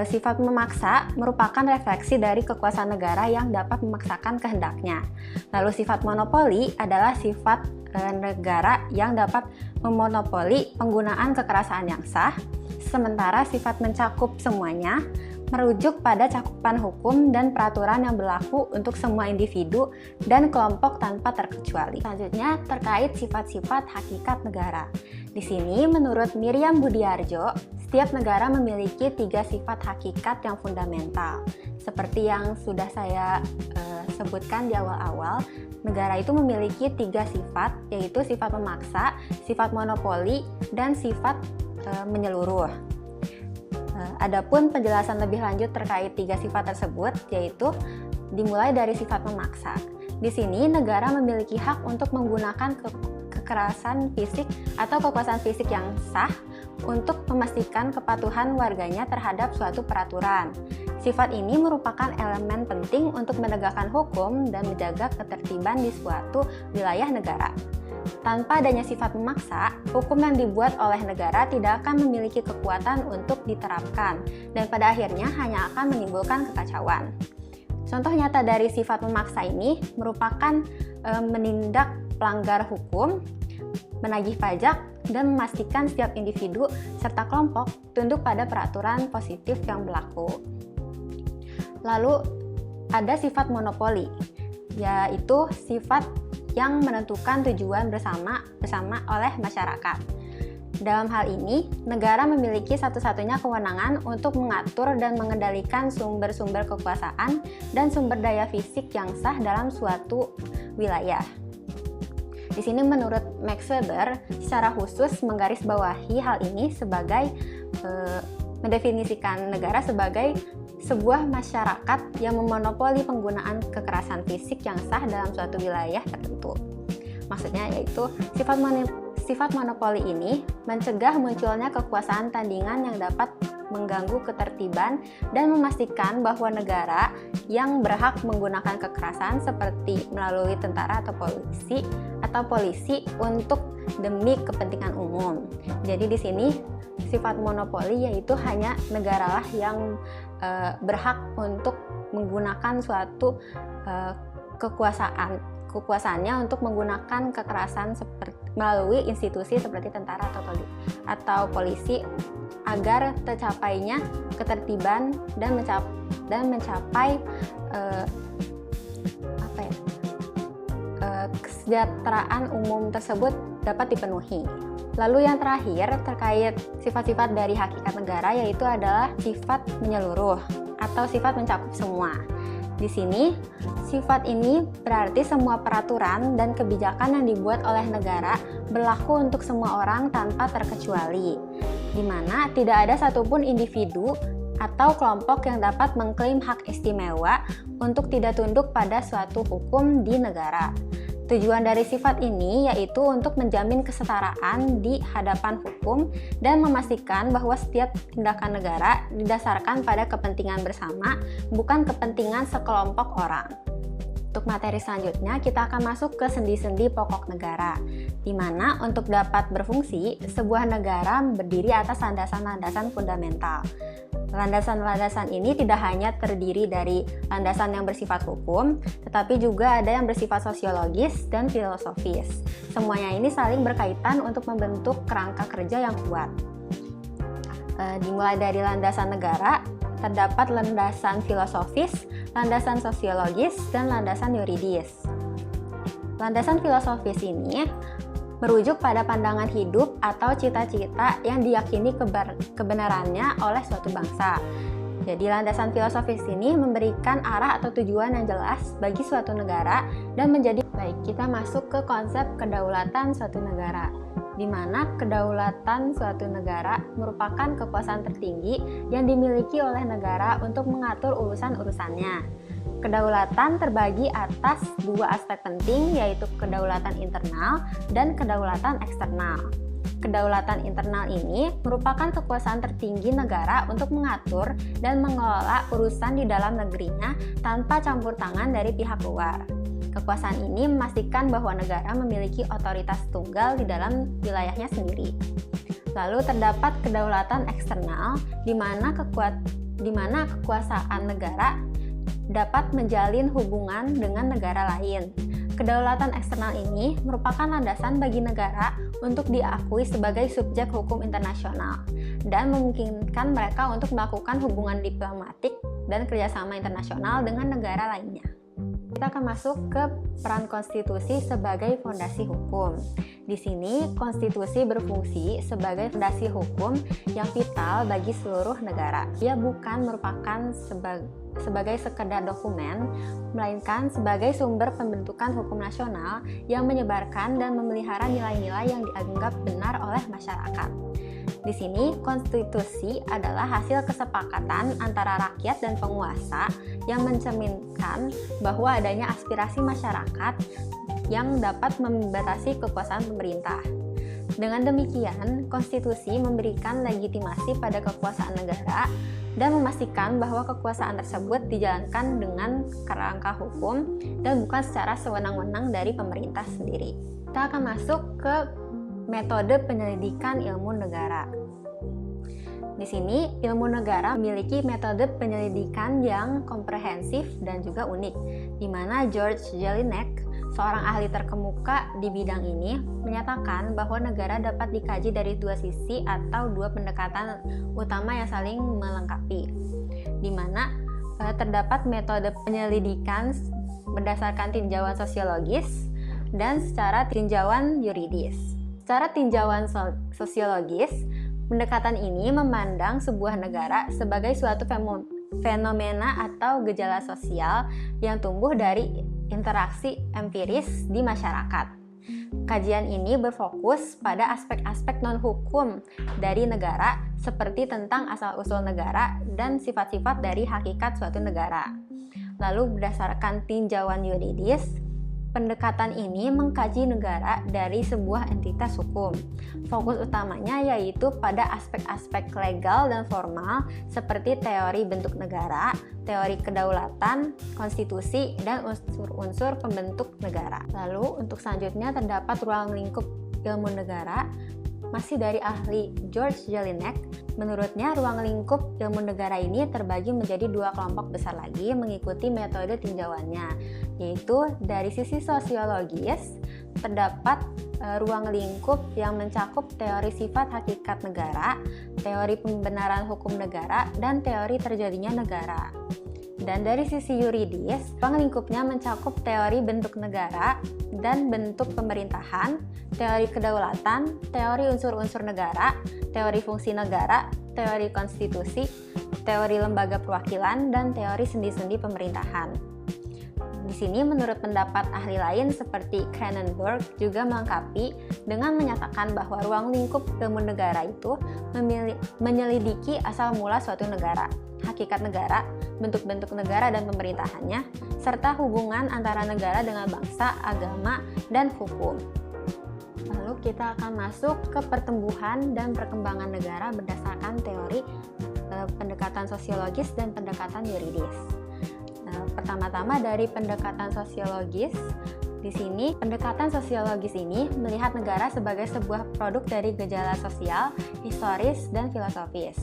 S3: Sifat memaksa merupakan refleksi dari kekuasaan negara yang dapat memaksakan kehendaknya. Lalu sifat monopoli adalah sifat negara yang dapat memonopoli penggunaan kekerasan yang sah, sementara sifat mencakup semuanya merujuk pada cakupan hukum dan peraturan yang berlaku untuk semua individu dan kelompok tanpa terkecuali. Selanjutnya terkait sifat-sifat hakikat negara. Di sini menurut Miriam Budiarjo, setiap negara memiliki 3 sifat hakikat yang fundamental. Seperti yang sudah saya sebutkan di awal-awal, negara itu memiliki 3 sifat, yaitu sifat memaksa, sifat monopoli, dan sifat menyeluruh. Adapun penjelasan lebih lanjut terkait 3 sifat tersebut, yaitu dimulai dari sifat memaksa. Di sini negara memiliki hak untuk menggunakan kekerasan fisik atau kekuasaan fisik yang sah untuk memastikan kepatuhan warganya terhadap suatu peraturan. Sifat ini merupakan elemen penting untuk menegakkan hukum dan menjaga ketertiban di suatu wilayah negara. Tanpa adanya sifat memaksa, hukum yang dibuat oleh negara tidak akan memiliki kekuatan untuk diterapkan dan pada akhirnya hanya akan menimbulkan kekacauan. Contoh nyata dari sifat memaksa ini merupakan menindak pelanggar hukum, menagih pajak, dan memastikan setiap individu serta kelompok tunduk pada peraturan positif yang berlaku. Lalu ada sifat monopoli, yaitu sifat yang menentukan tujuan bersama oleh masyarakat. Dalam hal ini, negara memiliki satu-satunya kewenangan untuk mengatur dan mengendalikan sumber-sumber kekuasaan dan sumber daya fisik yang sah dalam suatu wilayah. Di sini menurut Max Weber, secara khusus menggarisbawahi hal ini sebagai mendefinisikan negara sebagai sebuah masyarakat yang memonopoli penggunaan kekerasan fisik yang sah dalam suatu wilayah tertentu. Maksudnya yaitu sifat monopoli ini mencegah munculnya kekuasaan tandingan yang dapat mengganggu ketertiban dan memastikan bahwa negara yang berhak menggunakan kekerasan seperti melalui tentara atau polisi untuk demi kepentingan umum. Jadi di sini sifat monopoli yaitu hanya negaralah yang berhak untuk menggunakan suatu kekuasaannya untuk menggunakan kekerasan melalui institusi seperti tentara atau polisi agar tercapainya ketertiban dan mencapai kesejahteraan umum tersebut dapat dipenuhi. Lalu yang terakhir terkait sifat-sifat dari hakikat negara yaitu adalah sifat menyeluruh atau sifat mencakup semua. Di sini, sifat ini berarti semua peraturan dan kebijakan yang dibuat oleh negara berlaku untuk semua orang tanpa terkecuali, di mana tidak ada satupun individu atau kelompok yang dapat mengklaim hak istimewa untuk tidak tunduk pada suatu hukum di negara. Tujuan dari sifat ini yaitu untuk menjamin kesetaraan di hadapan hukum dan memastikan bahwa setiap tindakan negara didasarkan pada kepentingan bersama, bukan kepentingan sekelompok orang. Untuk materi selanjutnya, kita akan masuk ke sendi-sendi pokok negara, di mana untuk dapat berfungsi, sebuah negara berdiri atas landasan-landasan fundamental. Landasan-landasan ini tidak hanya terdiri dari landasan yang bersifat hukum, tetapi juga ada yang bersifat sosiologis dan filosofis. Semuanya ini saling berkaitan untuk membentuk kerangka kerja yang kuat. Dimulai dari landasan negara, terdapat landasan filosofis, landasan sosiologis, dan landasan yuridis. Landasan filosofis ini merujuk pada pandangan hidup atau cita-cita yang diyakini kebenarannya oleh suatu bangsa. Jadi landasan filosofis ini memberikan arah atau tujuan yang jelas bagi suatu negara dan menjadi baik. Kita masuk ke konsep kedaulatan suatu negara, di mana kedaulatan suatu negara merupakan kekuasaan tertinggi yang dimiliki oleh negara untuk mengatur urusan-urusannya. Kedaulatan terbagi atas dua aspek penting, yaitu kedaulatan internal dan kedaulatan eksternal. Kedaulatan internal ini merupakan kekuasaan tertinggi negara untuk mengatur dan mengelola urusan di dalam negerinya tanpa campur tangan dari pihak luar. Kekuasaan ini memastikan bahwa negara memiliki otoritas tunggal di dalam wilayahnya sendiri. Lalu terdapat kedaulatan eksternal, di mana kekuasaan negara dapat menjalin hubungan dengan negara lain. Kedaulatan eksternal ini merupakan landasan bagi negara untuk diakui sebagai subjek hukum internasional dan memungkinkan mereka untuk melakukan hubungan diplomatik dan kerjasama internasional dengan negara lainnya. Kita akan masuk ke peran konstitusi sebagai fondasi hukum. Di sini, konstitusi berfungsi sebagai fondasi hukum yang vital bagi seluruh negara. Ia bukan merupakan sebagai sekedar dokumen, melainkan sebagai sumber pembentukan hukum nasional yang menyebarkan dan memelihara nilai-nilai yang dianggap benar oleh masyarakat. Di sini, konstitusi adalah hasil kesepakatan antara rakyat dan penguasa yang mencerminkan bahwa adanya aspirasi masyarakat yang dapat membatasi kekuasaan pemerintah. Dengan demikian, konstitusi memberikan legitimasi pada kekuasaan negara dan memastikan bahwa kekuasaan tersebut dijalankan dengan kerangka hukum dan bukan secara sewenang-wenang dari pemerintah sendiri. Kita akan masuk ke metode penyelidikan ilmu negara. Di sini, ilmu negara memiliki metode penyelidikan yang komprehensif dan juga unik, di mana George Jelinek, seorang ahli terkemuka di bidang ini, menyatakan bahwa negara dapat dikaji dari dua sisi atau dua pendekatan utama yang saling melengkapi, di mana terdapat metode penyelidikan berdasarkan tinjauan sosiologis dan secara tinjauan yuridis. Secara tinjauan sosiologis, pendekatan ini memandang sebuah negara sebagai suatu fenomena atau gejala sosial yang tumbuh dari interaksi empiris di masyarakat. Kajian ini berfokus pada aspek-aspek non-hukum dari negara, seperti tentang asal-usul negara dan sifat-sifat dari hakikat suatu negara. Lalu berdasarkan tinjauan yuridis, pendekatan ini mengkaji negara dari sebuah entitas hukum. Fokus utamanya yaitu pada aspek-aspek legal dan formal seperti teori bentuk negara, teori kedaulatan, konstitusi, dan unsur-unsur pembentuk negara. Lalu untuk selanjutnya terdapat ruang lingkup ilmu negara, masih dari ahli George Jelinek. Menurutnya, ruang lingkup ilmu negara ini terbagi menjadi dua kelompok besar lagi mengikuti metode tinjauannya, yaitu dari sisi sosiologis terdapat ruang lingkup yang mencakup teori sifat hakikat negara, teori pembenaran hukum negara, dan teori terjadinya negara. Dan dari sisi yuridis, ruang lingkupnya mencakup teori bentuk negara dan bentuk pemerintahan, teori kedaulatan, teori unsur-unsur negara, teori fungsi negara, teori konstitusi, teori lembaga perwakilan, dan teori sendi-sendi pemerintahan. Di sini menurut pendapat ahli lain seperti Cronenberg juga melengkapi dengan menyatakan bahwa ruang lingkup ilmu negara itu menyelidiki asal mula suatu negara, hakikat negara, bentuk-bentuk negara dan pemerintahannya, serta hubungan antara negara dengan bangsa, agama, dan hukum. Lalu kita akan masuk ke pertumbuhan dan perkembangan negara berdasarkan teori pendekatan sosiologis dan pendekatan yuridis. Pertama-tama dari pendekatan sosiologis. Di sini, pendekatan sosiologis ini melihat negara sebagai sebuah produk dari gejala sosial, historis, dan filosofis.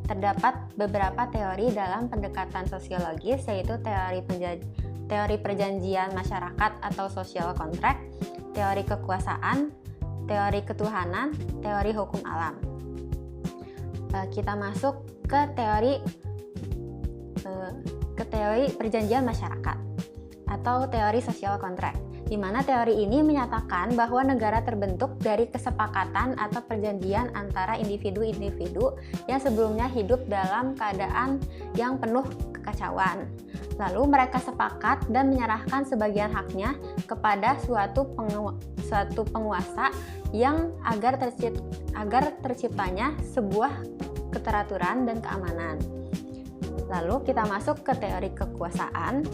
S3: Terdapat beberapa teori dalam pendekatan sosiologis, yaitu teori perjanjian masyarakat atau social contract, teori kekuasaan, teori ketuhanan, teori hukum alam. Kita masuk ke teori perjanjian masyarakat atau teori social contract, di mana teori ini menyatakan bahwa negara terbentuk dari kesepakatan atau perjanjian antara individu-individu yang sebelumnya hidup dalam keadaan yang penuh kekacauan. Lalu mereka sepakat dan menyerahkan sebagian haknya kepada suatu penguasa yang agar terciptanya sebuah keteraturan dan keamanan. Lalu kita masuk ke teori kekuasaan,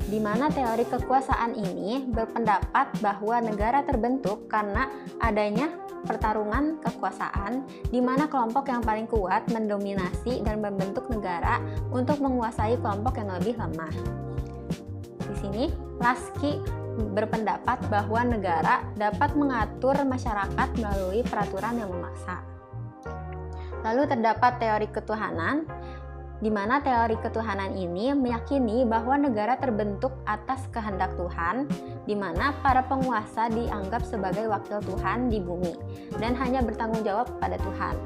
S3: di mana teori kekuasaan ini berpendapat bahwa negara terbentuk karena adanya pertarungan kekuasaan di mana kelompok yang paling kuat mendominasi dan membentuk negara untuk menguasai kelompok yang lebih lemah. Di sini, Laski berpendapat bahwa negara dapat mengatur masyarakat melalui peraturan yang memaksa. Lalu terdapat teori ketuhanan, di mana teori ketuhanan ini meyakini bahwa negara terbentuk atas kehendak Tuhan, di mana para penguasa dianggap sebagai wakil Tuhan di bumi dan hanya bertanggung jawab kepada Tuhan,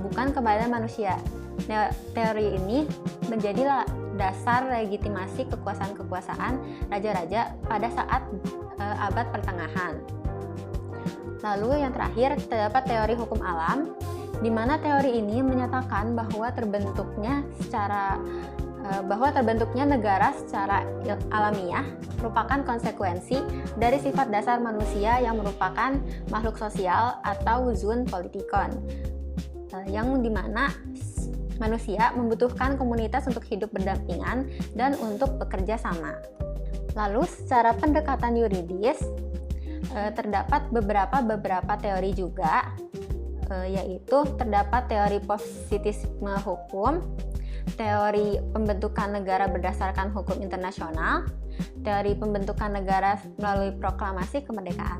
S3: bukan kepada manusia. Teori ini menjadi dasar legitimasi kekuasaan-kekuasaan raja-raja pada saat abad pertengahan. Lalu yang terakhir terdapat teori hukum alam, di mana teori ini menyatakan bahwa terbentuknya negara secara alamiah merupakan konsekuensi dari sifat dasar manusia yang merupakan makhluk sosial atau zoon politikon, yang dimana manusia membutuhkan komunitas untuk hidup berdampingan dan untuk bekerja sama. Lalu secara pendekatan yuridis terdapat beberapa teori juga, yaitu terdapat teori positivisme hukum, teori pembentukan negara berdasarkan hukum internasional, teori pembentukan negara melalui proklamasi kemerdekaan.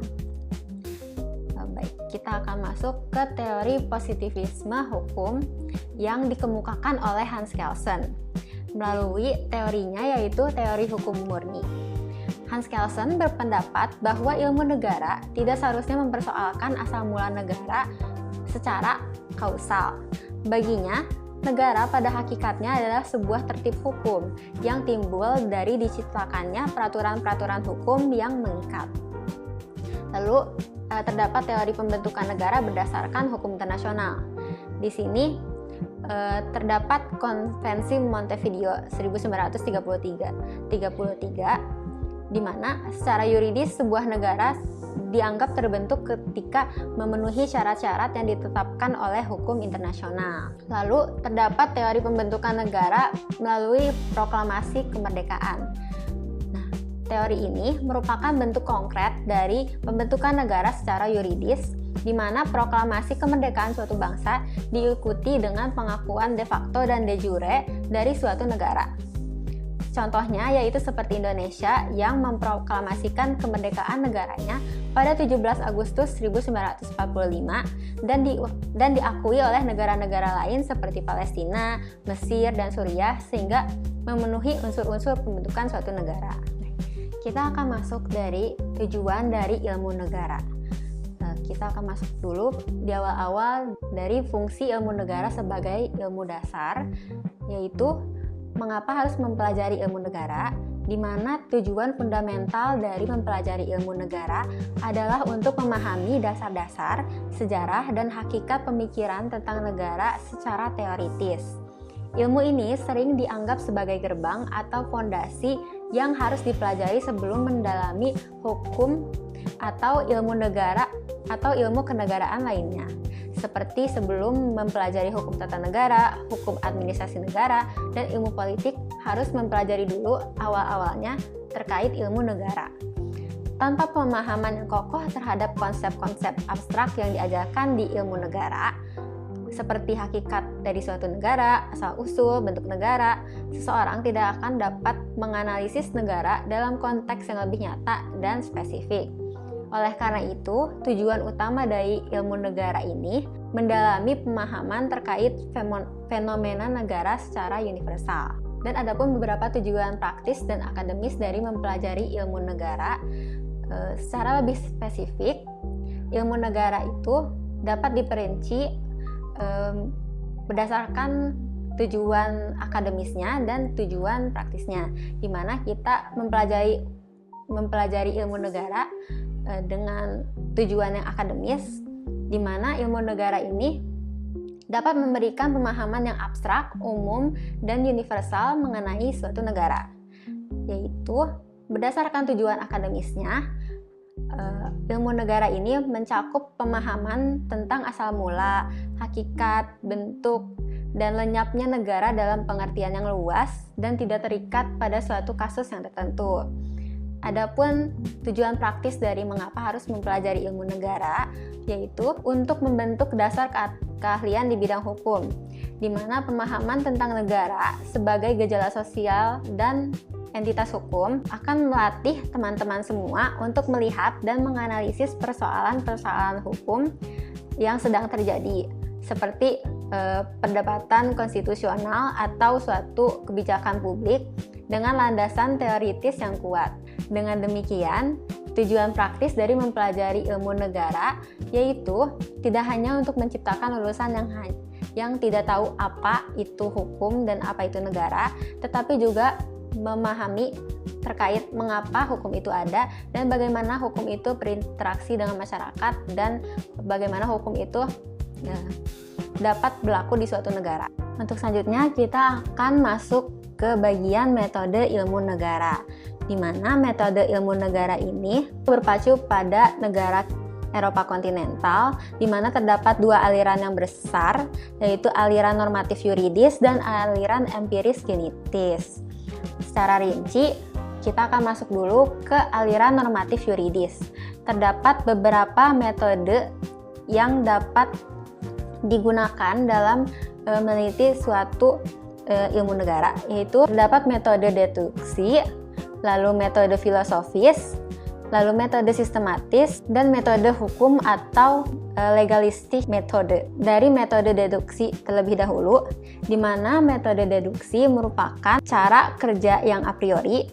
S3: Baik, kita akan masuk ke teori positivisme hukum yang dikemukakan oleh Hans Kelsen melalui teorinya, yaitu teori hukum murni. Hans Kelsen berpendapat bahwa ilmu negara tidak seharusnya mempersoalkan asal mula negara secara kausal. Baginya, negara pada hakikatnya adalah sebuah tertib hukum yang timbul dari diciptakannya peraturan-peraturan hukum yang mengikat. Lalu, terdapat teori pembentukan negara berdasarkan hukum internasional. Di sini terdapat Konvensi Montevideo 1933, di mana secara yuridis sebuah negara dianggap terbentuk ketika memenuhi syarat-syarat yang ditetapkan oleh hukum internasional. Lalu terdapat teori pembentukan negara melalui proklamasi kemerdekaan. Nah, teori ini merupakan bentuk konkret dari pembentukan negara secara yuridis, di mana proklamasi kemerdekaan suatu bangsa diikuti dengan pengakuan de facto dan de jure dari suatu negara. Contohnya yaitu seperti Indonesia yang memproklamasikan kemerdekaan negaranya pada 17 Agustus 1945 dan diakui oleh negara-negara lain seperti Palestina, Mesir, dan Suriah sehingga memenuhi unsur-unsur pembentukan suatu negara. Kita akan masuk dari tujuan dari ilmu negara. Kita akan masuk dulu di awal-awal dari fungsi ilmu negara sebagai ilmu dasar, yaitu mengapa harus mempelajari ilmu negara, di mana tujuan fundamental dari mempelajari ilmu negara adalah untuk memahami dasar-dasar, sejarah, dan hakikat pemikiran tentang negara secara teoritis. Ilmu ini sering dianggap sebagai gerbang atau fondasi yang harus dipelajari sebelum mendalami hukum atau ilmu negara atau ilmu kenegaraan lainnya. Seperti sebelum mempelajari hukum tata negara, hukum administrasi negara, dan ilmu politik harus mempelajari dulu awal-awalnya terkait ilmu negara. Tanpa pemahaman yang kokoh terhadap konsep-konsep abstrak yang diajarkan di ilmu negara, seperti hakikat dari suatu negara, asal-usul, bentuk negara, seseorang tidak akan dapat menganalisis negara dalam konteks yang lebih nyata dan spesifik. Oleh karena itu, tujuan utama dari ilmu negara ini mendalami pemahaman terkait fenomena negara secara universal. Dan adapun beberapa tujuan praktis dan akademis dari mempelajari ilmu negara, secara lebih spesifik, ilmu negara itu dapat diperinci berdasarkan tujuan akademisnya dan tujuan praktisnya, di mana kita mempelajari ilmu negara dengan tujuan yang akademis, di mana ilmu negara ini dapat memberikan pemahaman yang abstrak, umum, dan universal mengenai suatu negara. Yaitu, berdasarkan tujuan akademisnya, ilmu negara ini mencakup pemahaman tentang asal mula, hakikat, bentuk, dan lenyapnya negara dalam pengertian yang luas dan tidak terikat pada suatu kasus yang tertentu. Adapun tujuan praktis dari mengapa harus mempelajari ilmu negara, yaitu untuk membentuk dasar keahlian di bidang hukum, di mana pemahaman tentang negara sebagai gejala sosial dan entitas hukum akan melatih teman-teman semua untuk melihat dan menganalisis persoalan-persoalan hukum yang sedang terjadi, seperti perdebatan konstitusional atau suatu kebijakan publik dengan landasan teoritis yang kuat. Dengan demikian, tujuan praktis dari mempelajari ilmu negara yaitu tidak hanya untuk menciptakan lulusan yang tidak tahu apa itu hukum dan apa itu negara, tetapi juga memahami terkait mengapa hukum itu ada dan bagaimana hukum itu berinteraksi dengan masyarakat dan bagaimana hukum itu dapat berlaku di suatu negara. Untuk selanjutnya kita akan masuk ke bagian metode ilmu negara, di mana metode ilmu negara ini berpacu pada negara Eropa kontinental, di mana terdapat dua aliran yang besar, yaitu aliran normatif yuridis dan aliran empiris genetis. Secara rinci, kita akan masuk dulu ke aliran normatif yuridis. Terdapat beberapa metode yang dapat digunakan dalam meneliti suatu ilmu negara, yaitu terdapat metode deduksi, lalu metode filosofis, lalu metode sistematis, dan metode hukum atau legalistik metode. Dari metode deduksi terlebih dahulu, di mana metode deduksi merupakan cara kerja yang a priori,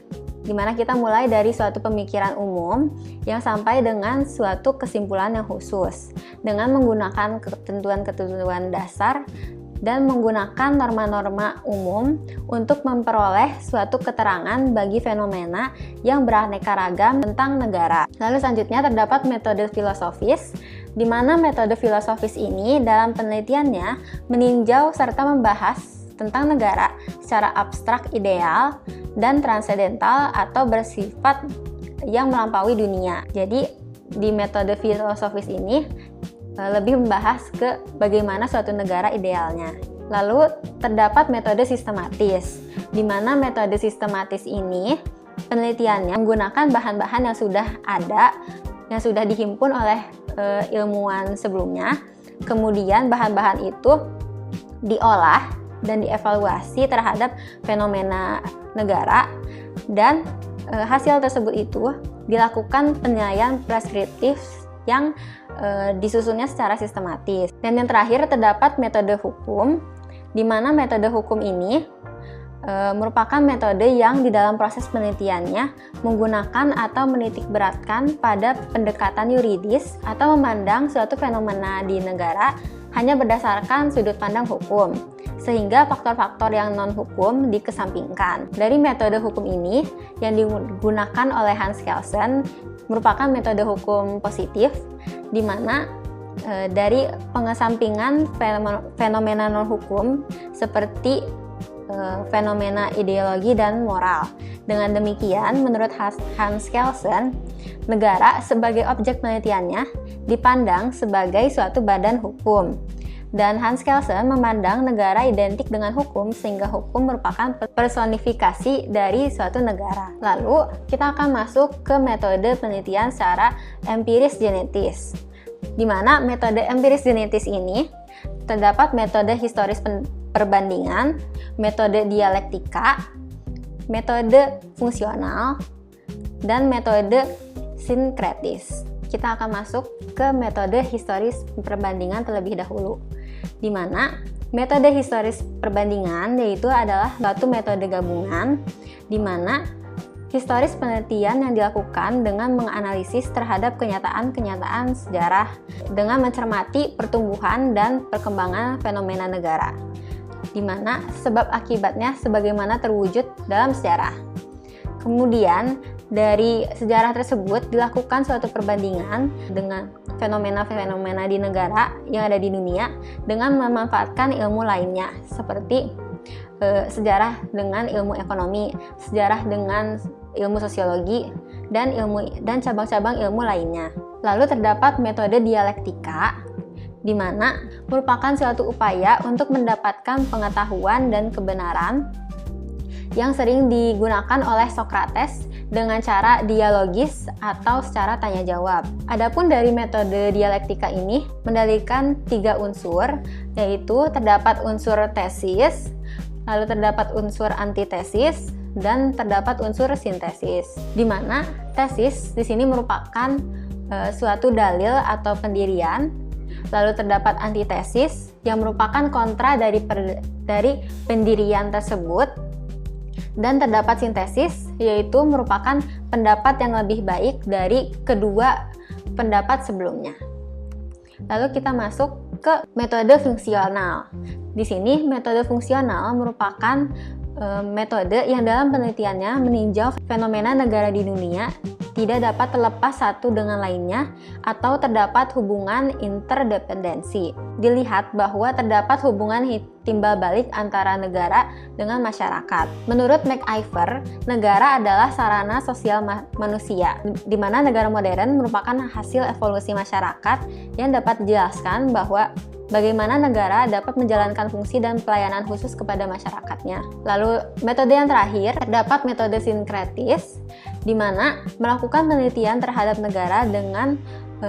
S3: di mana kita mulai dari suatu pemikiran umum yang sampai dengan suatu kesimpulan yang khusus dengan menggunakan ketentuan-ketentuan dasar dan menggunakan norma-norma umum untuk memperoleh suatu keterangan bagi fenomena yang beraneka ragam tentang negara. Lalu selanjutnya terdapat metode filosofis, di mana metode filosofis ini dalam penelitiannya meninjau serta membahas tentang negara secara abstrak, ideal, dan transendental atau bersifat yang melampaui dunia. Jadi di metode filosofis ini lebih membahas ke bagaimana suatu negara idealnya. Lalu terdapat metode sistematis, di mana metode sistematis ini penelitiannya menggunakan bahan-bahan yang sudah ada, yang sudah dihimpun oleh ilmuwan sebelumnya. Kemudian bahan-bahan itu diolah dan dievaluasi terhadap fenomena negara, dan hasil tersebut itu dilakukan penilaian preskriptif yang disusunnya secara sistematis. Dan yang terakhir terdapat metode hukum, di mana metode hukum ini merupakan metode yang di dalam proses penelitiannya menggunakan atau menitikberatkan pada pendekatan yuridis atau memandang suatu fenomena di negara hanya berdasarkan sudut pandang hukum, sehingga faktor-faktor yang non-hukum dikesampingkan. Dari metode hukum ini yang digunakan oleh Hans Kelsen merupakan metode hukum positif, di mana dari pengesampingan fenomena non-hukum seperti fenomena ideologi dan moral. Dengan demikian, menurut Hans Kelsen, negara sebagai objek penelitiannya dipandang sebagai suatu badan hukum. Dan Hans Kelsen memandang negara identik dengan hukum, sehingga hukum merupakan personifikasi dari suatu negara. Lalu, kita akan masuk ke metode penelitian secara empiris genetis, di mana metode empiris genetis ini terdapat metode historis perbandingan, metode dialektika, metode fungsional, dan metode sinkretis. Kita akan masuk ke metode historis perbandingan terlebih dahulu, di mana metode historis perbandingan yaitu adalah suatu metode gabungan, di mana historis penelitian yang dilakukan dengan menganalisis terhadap kenyataan-kenyataan sejarah dengan mencermati pertumbuhan dan perkembangan fenomena negara, di mana sebab akibatnya sebagaimana terwujud dalam sejarah. Kemudian dari sejarah tersebut dilakukan suatu perbandingan dengan fenomena-fenomena di negara yang ada di dunia dengan memanfaatkan ilmu lainnya seperti sejarah dengan ilmu ekonomi, sejarah dengan ilmu sosiologi, dan cabang-cabang ilmu lainnya. Lalu terdapat metode dialektika, di mana merupakan suatu upaya untuk mendapatkan pengetahuan dan kebenaran yang sering digunakan oleh Socrates dengan cara dialogis atau secara tanya jawab. Adapun dari metode dialektika ini mendalilkan 3 unsur, yaitu terdapat unsur tesis, lalu terdapat unsur antitesis, dan terdapat unsur sintesis. Di mana tesis di sini merupakan suatu dalil atau pendirian, lalu terdapat antitesis yang merupakan kontra dari pendirian tersebut, dan terdapat sintesis yaitu merupakan pendapat yang lebih baik dari kedua pendapat sebelumnya. Lalu kita masuk ke metode fungsional. Di sini metode fungsional merupakan metode yang dalam penelitiannya meninjau fenomena negara di dunia tidak dapat terlepas satu dengan lainnya atau terdapat hubungan interdependensi. Dilihat bahwa terdapat hubungan timbal balik antara negara dengan masyarakat. Menurut MacIver, negara adalah sarana sosial manusia, di mana negara modern merupakan hasil evolusi masyarakat yang dapat dijelaskan bahwa bagaimana negara dapat menjalankan fungsi dan pelayanan khusus kepada masyarakatnya. Lalu metode yang terakhir, terdapat metode sinkretis, di mana melakukan penelitian terhadap negara dengan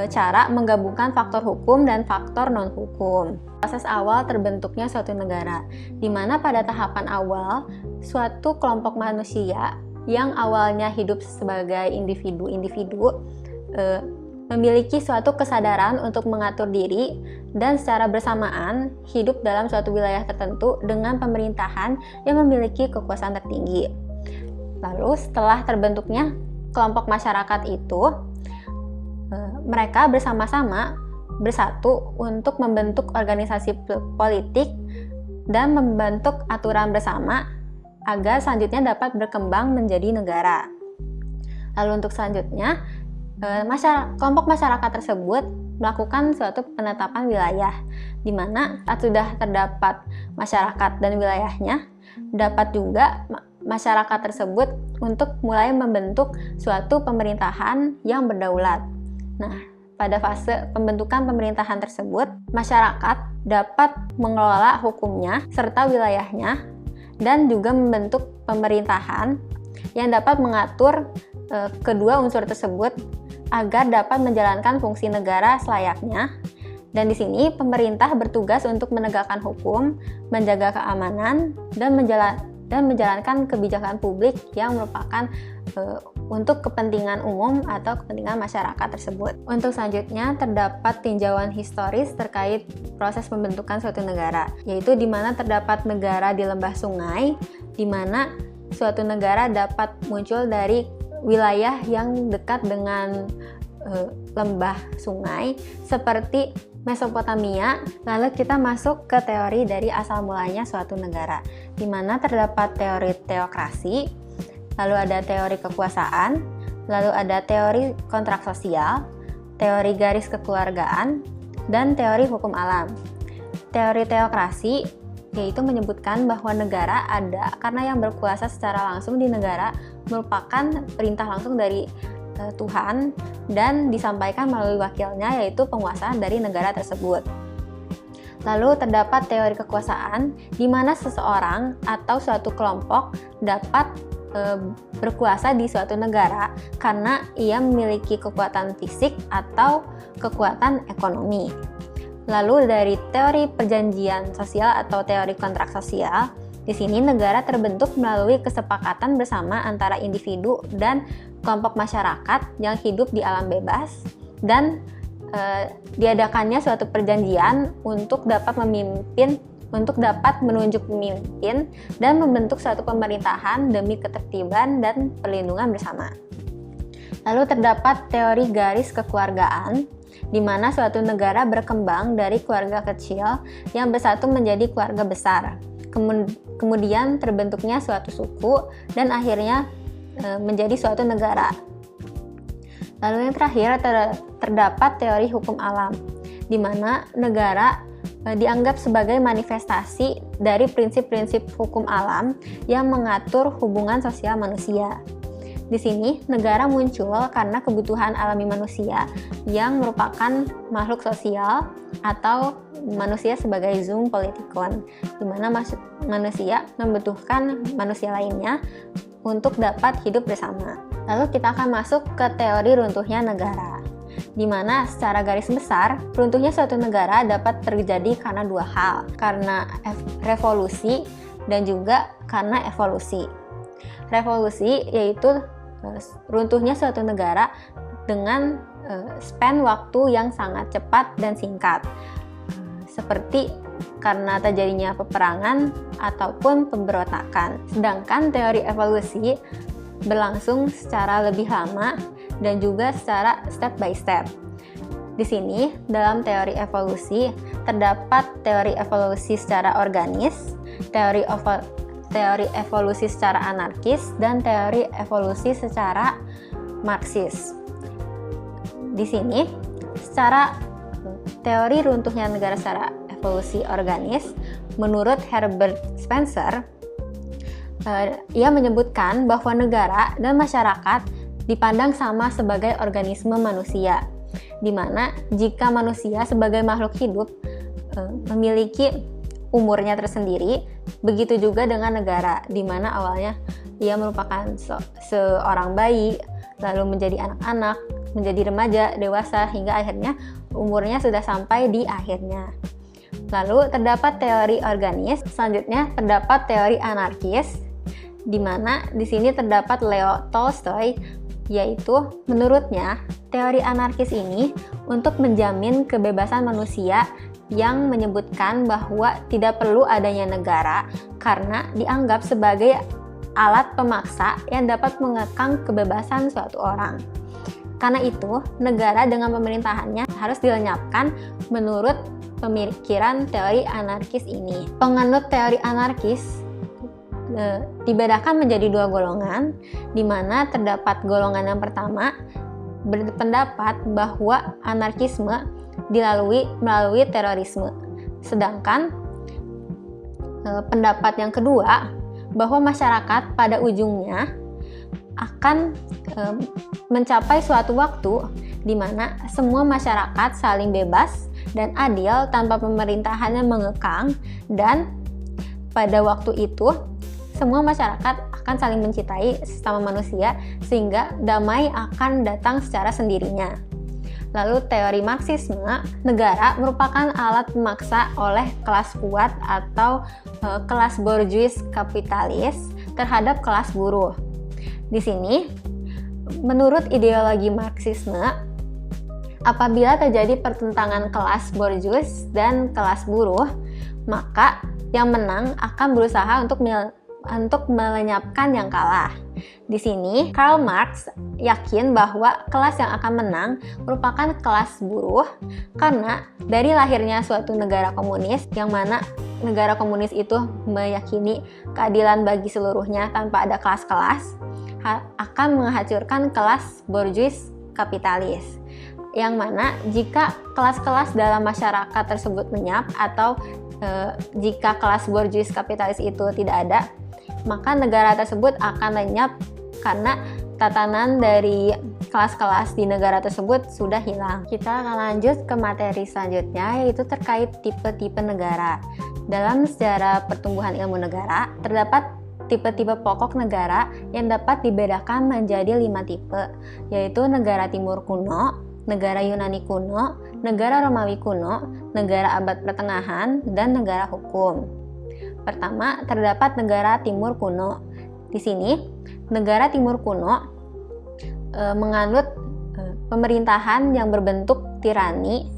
S3: cara menggabungkan faktor hukum dan faktor non-hukum. Proses awal terbentuknya suatu negara, di mana pada tahapan awal, suatu kelompok manusia yang awalnya hidup sebagai individu-individu memiliki suatu kesadaran untuk mengatur diri dan secara bersamaan hidup dalam suatu wilayah tertentu dengan pemerintahan yang memiliki kekuasaan tertinggi. Lalu setelah terbentuknya kelompok masyarakat itu, mereka bersama-sama bersatu untuk membentuk organisasi politik dan membentuk aturan bersama agar selanjutnya dapat berkembang menjadi negara. Lalu untuk selanjutnya, kelompok masyarakat tersebut melakukan suatu penetapan wilayah, di mana sudah terdapat masyarakat dan wilayahnya, dapat juga masyarakat tersebut untuk mulai membentuk suatu pemerintahan yang berdaulat. Nah, pada fase pembentukan pemerintahan tersebut, masyarakat dapat mengelola hukumnya serta wilayahnya dan juga membentuk pemerintahan yang dapat mengatur kedua unsur tersebut agar dapat menjalankan fungsi negara selayaknya. Dan di sini pemerintah bertugas untuk menegakkan hukum, menjaga keamanan, dan menjalankan kebijakan publik yang merupakan untuk kepentingan umum atau kepentingan masyarakat tersebut. Untuk selanjutnya terdapat tinjauan historis terkait proses pembentukan suatu negara, yaitu di mana terdapat negara di lembah sungai, di mana suatu negara dapat muncul dari wilayah yang dekat dengan lembah sungai seperti Mesopotamia. Lalu kita masuk ke teori dari asal mulanya suatu negara, di mana terdapat teori teokrasi, lalu ada teori kekuasaan, lalu ada teori kontrak sosial, teori garis kekeluargaan, dan teori hukum alam. Teori teokrasi yaitu menyebutkan bahwa negara ada karena yang berkuasa secara langsung di negara merupakan perintah langsung dari Tuhan dan disampaikan melalui wakilnya, yaitu penguasa dari negara tersebut. Lalu terdapat teori kekuasaan, di mana seseorang atau suatu kelompok dapat berkuasa di suatu negara karena ia memiliki kekuatan fisik atau kekuatan ekonomi. Lalu dari teori perjanjian sosial atau teori kontrak sosial, di sini negara terbentuk melalui kesepakatan bersama antara individu dan kelompok masyarakat yang hidup di alam bebas, dan diadakannya suatu perjanjian untuk dapat menunjuk pemimpin dan membentuk suatu pemerintahan demi ketertiban dan perlindungan bersama. Lalu terdapat teori garis kekeluargaan, di mana suatu negara berkembang dari keluarga kecil yang bersatu menjadi keluarga besar. Kemudian terbentuknya suatu suku dan akhirnya menjadi suatu negara. Lalu yang terakhir terdapat teori hukum alam, di mana negara dianggap sebagai manifestasi dari prinsip-prinsip hukum alam yang mengatur hubungan sosial manusia. Di sini, negara muncul karena kebutuhan alami manusia yang merupakan makhluk sosial atau manusia sebagai zoon politikon, di mana manusia membutuhkan manusia lainnya untuk dapat hidup bersama. Lalu kita akan masuk ke teori runtuhnya negara, di mana secara garis besar, runtuhnya suatu negara dapat terjadi karena dua hal, karena revolusi dan juga karena evolusi. Revolusi yaitu runtuhnya suatu negara dengan span waktu yang sangat cepat dan singkat, seperti karena terjadinya peperangan ataupun pemberontakan. Sedangkan teori evolusi berlangsung secara lebih lama dan juga secara step by step. Di sini, dalam teori evolusi, terdapat teori evolusi secara organis, teori evolusi secara anarkis, dan teori evolusi secara Marxis. Di sini, secara teori runtuhnya negara secara evolusi organis, menurut Herbert Spencer, ia menyebutkan bahwa negara dan masyarakat dipandang sama sebagai organisme manusia, di mana jika manusia sebagai makhluk hidup memiliki umurnya tersendiri, begitu juga dengan negara, di mana awalnya ia merupakan seorang bayi, lalu menjadi anak-anak, menjadi remaja, dewasa, hingga akhirnya umurnya sudah sampai di akhirnya. Lalu terdapat teori organis, selanjutnya terdapat teori anarkis, di mana di sini terdapat Leo Tolstoy, yaitu menurutnya teori anarkis ini untuk menjamin kebebasan manusia yang menyebutkan bahwa tidak perlu adanya negara karena dianggap sebagai alat pemaksa yang dapat mengekang kebebasan suatu orang. Karena itu, negara dengan pemerintahannya harus dilenyapkan menurut pemikiran teori anarkis ini. Penganut teori anarkis dibedakan menjadi dua golongan, di mana terdapat golongan yang pertama berpendapat bahwa anarkisme melalui terorisme. Sedangkan pendapat yang kedua bahwa masyarakat pada ujungnya akan mencapai suatu waktu di mana semua masyarakat saling bebas dan adil tanpa pemerintahan yang mengekang, dan pada waktu itu semua masyarakat akan saling mencintai sesama manusia sehingga damai akan datang secara sendirinya. Lalu teori Marxisme, negara merupakan alat pemaksa oleh kelas kuat atau kelas borjuis kapitalis terhadap kelas buruh. Di sini, menurut ideologi Marxisme, apabila terjadi pertentangan kelas borjuis dan kelas buruh, maka yang menang akan berusaha untuk melenyapkan yang kalah. Di sini, Karl Marx yakin bahwa kelas yang akan menang merupakan kelas buruh karena dari lahirnya suatu negara komunis, yang mana negara komunis itu meyakini keadilan bagi seluruhnya tanpa ada kelas-kelas, akan menghancurkan kelas borjuis kapitalis. Yang mana jika kelas-kelas dalam masyarakat tersebut lenyap atau jika kelas borjuis kapitalis itu tidak ada, maka negara tersebut akan lenyap karena tatanan dari kelas-kelas di negara tersebut sudah hilang. Kita akan lanjut ke materi selanjutnya, yaitu terkait tipe-tipe negara. Dalam sejarah pertumbuhan ilmu negara, terdapat tipe-tipe pokok negara yang dapat dibedakan menjadi 5 tipe, yaitu negara Timur kuno, negara Yunani kuno, negara Romawi kuno, negara abad pertengahan, dan negara hukum. Pertama, terdapat negara Timur kuno. Di sini, negara Timur kuno menganut pemerintahan yang berbentuk tirani,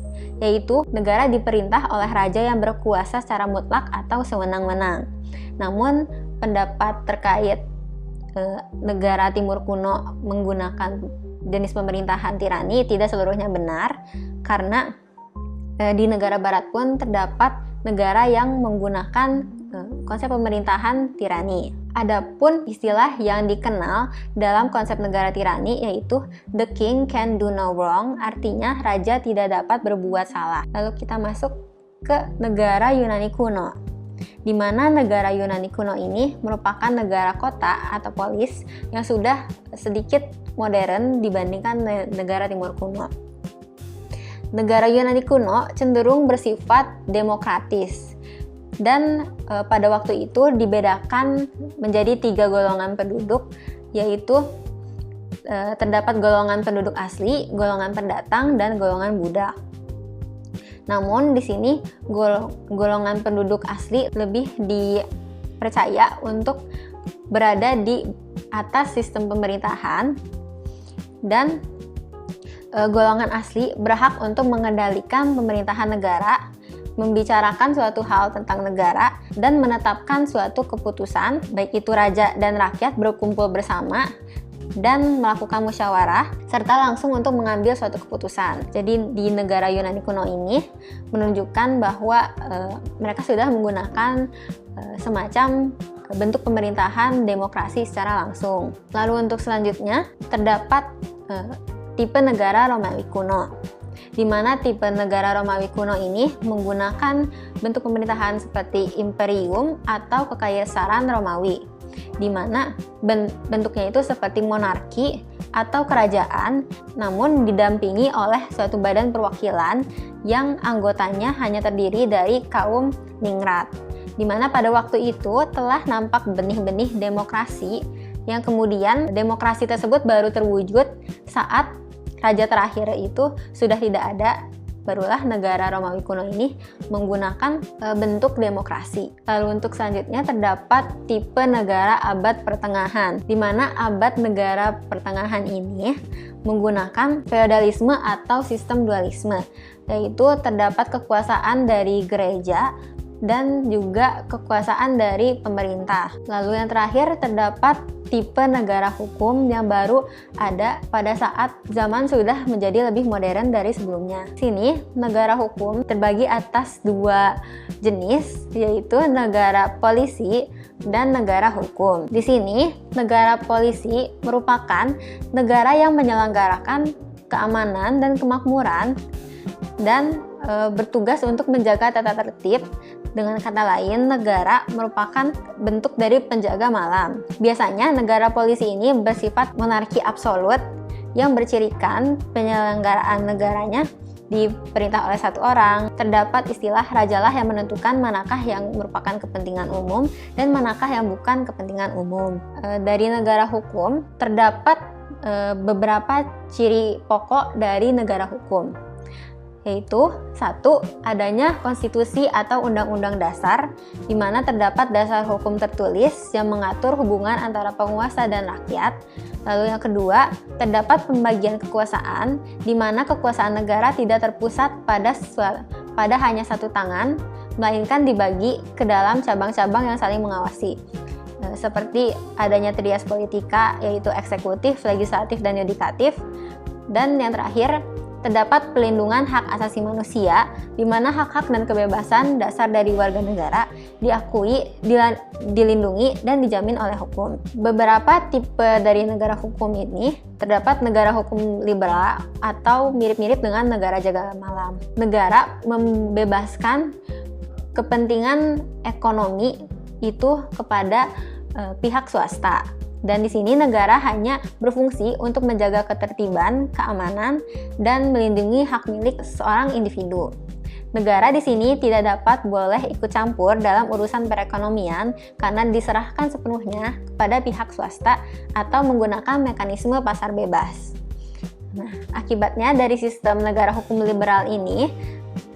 S3: yaitu negara diperintah oleh raja yang berkuasa secara mutlak atau sewenang-wenang. Namun, pendapat terkait negara Timur kuno menggunakan jenis pemerintahan tirani tidak seluruhnya benar, karena di negara barat pun terdapat negara yang menggunakan konsep pemerintahan tirani. Adapun istilah yang dikenal dalam konsep negara tirani yaitu the king can do no wrong, artinya raja tidak dapat berbuat salah. Lalu kita masuk ke negara Yunani kuno. di mana negara Yunani kuno ini merupakan negara kota atau polis yang sudah sedikit modern dibandingkan negara timur kuno. Negara Yunani kuno cenderung bersifat demokratis dan pada waktu itu dibedakan menjadi 3 golongan penduduk, yaitu terdapat golongan penduduk asli, golongan pendatang, dan golongan budak. Namun di sini golongan penduduk asli lebih dipercaya untuk berada di atas sistem pemerintahan dan golongan asli berhak untuk mengendalikan pemerintahan negara, membicarakan suatu hal tentang negara, dan menetapkan suatu keputusan, baik itu raja dan rakyat berkumpul bersama dan melakukan musyawarah serta langsung untuk mengambil suatu keputusan. Jadi di negara Yunani kuno ini menunjukkan bahwa mereka sudah menggunakan semacam bentuk pemerintahan demokrasi secara langsung. Lalu untuk selanjutnya terdapat tipe negara Romawi kuno, di mana tipe negara Romawi kuno ini menggunakan bentuk pemerintahan seperti imperium atau kekaisaran Romawi, di mana bentuknya itu seperti monarki atau kerajaan, namun didampingi oleh suatu badan perwakilan yang anggotanya hanya terdiri dari kaum ningrat, di mana pada waktu itu telah nampak benih-benih demokrasi, yang kemudian demokrasi tersebut baru terwujud saat raja terakhir itu sudah tidak ada. Barulah negara Romawi kuno ini menggunakan bentuk demokrasi. Lalu untuk selanjutnya terdapat tipe negara abad pertengahan, di mana abad negara pertengahan ini menggunakan feodalisme atau sistem dualisme, yaitu terdapat kekuasaan dari gereja dan juga kekuasaan dari pemerintah. Lalu yang terakhir terdapat tipe negara hukum yang baru ada pada saat zaman sudah menjadi lebih modern dari sebelumnya. Sini negara hukum terbagi atas 2 jenis, yaitu negara polisi dan negara hukum. Di sini negara polisi merupakan negara yang menyelenggarakan keamanan dan kemakmuran dan bertugas untuk menjaga tata tertib. Dengan kata lain, negara merupakan bentuk dari penjaga malam. Biasanya negara polisi ini bersifat monarki absolut yang bercirikan penyelenggaraan negaranya diperintah oleh satu orang. Terdapat istilah rajalah yang menentukan manakah yang merupakan kepentingan umum dan manakah yang bukan kepentingan umum. Dari negara hukum terdapat beberapa ciri pokok dari negara hukum, yaitu 1. Adanya konstitusi atau undang-undang dasar, di mana terdapat dasar hukum tertulis yang mengatur hubungan antara penguasa dan rakyat. Lalu yang kedua, terdapat pembagian kekuasaan, di mana kekuasaan negara tidak terpusat pada hanya satu tangan, melainkan dibagi ke dalam cabang-cabang yang saling mengawasi. Seperti adanya trias politika, yaitu eksekutif, legislatif, dan yudikatif. Dan yang terakhir, terdapat pelindungan hak asasi manusia, di mana hak-hak dan kebebasan dasar dari warga negara diakui, dilindungi, dan dijamin oleh hukum. Beberapa tipe dari negara hukum ini terdapat negara hukum liberal atau mirip-mirip dengan negara jaga malam. Negara membebaskan kepentingan ekonomi itu kepada pihak swasta. Dan di sini negara hanya berfungsi untuk menjaga ketertiban, keamanan, dan melindungi hak milik seorang individu. Negara di sini tidak boleh ikut campur dalam urusan perekonomian karena diserahkan sepenuhnya kepada pihak swasta atau menggunakan mekanisme pasar bebas. Nah, akibatnya dari sistem negara hukum liberal ini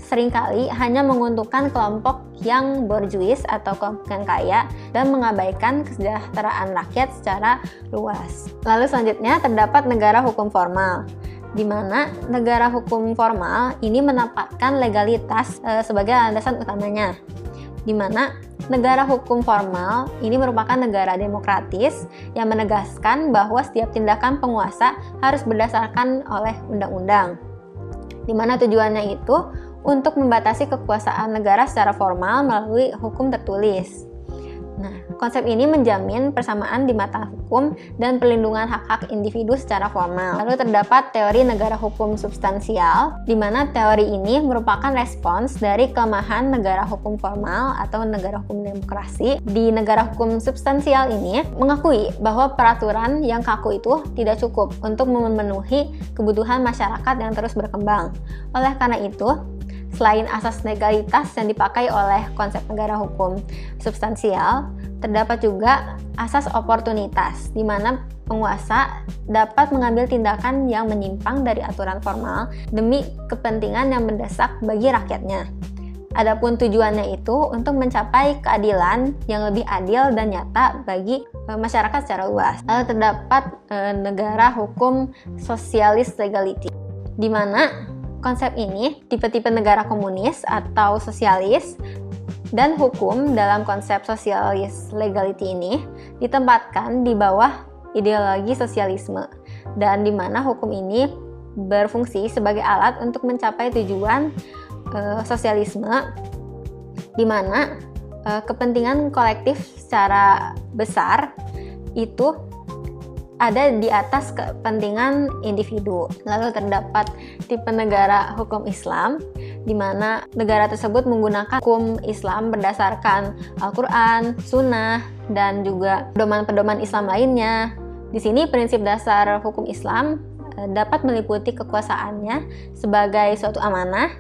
S3: seringkali hanya menguntungkan kelompok yang borjuis atau kelompok yang kaya dan mengabaikan kesejahteraan rakyat secara luas. Lalu selanjutnya terdapat negara hukum formal, di mana negara hukum formal ini menempatkan legalitas sebagai landasan utamanya, di mana negara hukum formal ini merupakan negara demokratis yang menegaskan bahwa setiap tindakan penguasa harus berdasarkan oleh undang-undang, di mana tujuannya itu untuk membatasi kekuasaan negara secara formal melalui hukum tertulis. Nah, konsep ini menjamin persamaan di mata hukum dan perlindungan hak-hak individu secara formal. Lalu terdapat teori negara hukum substansial, di mana teori ini merupakan respons dari kelemahan negara hukum formal atau negara hukum demokrasi. Di negara hukum substansial ini mengakui bahwa peraturan yang kaku itu tidak cukup untuk memenuhi kebutuhan masyarakat yang terus berkembang. Oleh karena itu, selain asas legalitas yang dipakai oleh konsep negara hukum substansial, terdapat juga asas oportunitas, di mana penguasa dapat mengambil tindakan yang menyimpang dari aturan formal demi kepentingan yang mendesak bagi rakyatnya. Adapun tujuannya itu untuk mencapai keadilan yang lebih adil dan nyata bagi masyarakat secara luas. Lalu terdapat negara hukum sosialis legality, di mana konsep ini tipe-tipe negara komunis atau sosialis dan hukum dalam konsep sosialis legality ini ditempatkan di bawah ideologi sosialisme, dan di mana hukum ini berfungsi sebagai alat untuk mencapai tujuan sosialisme, di mana kepentingan kolektif secara besar itu ada di atas kepentingan individu. Lalu terdapat tipe negara hukum Islam, di mana negara tersebut menggunakan hukum Islam berdasarkan Al-Quran, Sunnah, dan juga pedoman-pedoman Islam lainnya. Di sini prinsip dasar hukum Islam dapat meliputi kekuasaannya sebagai suatu amanah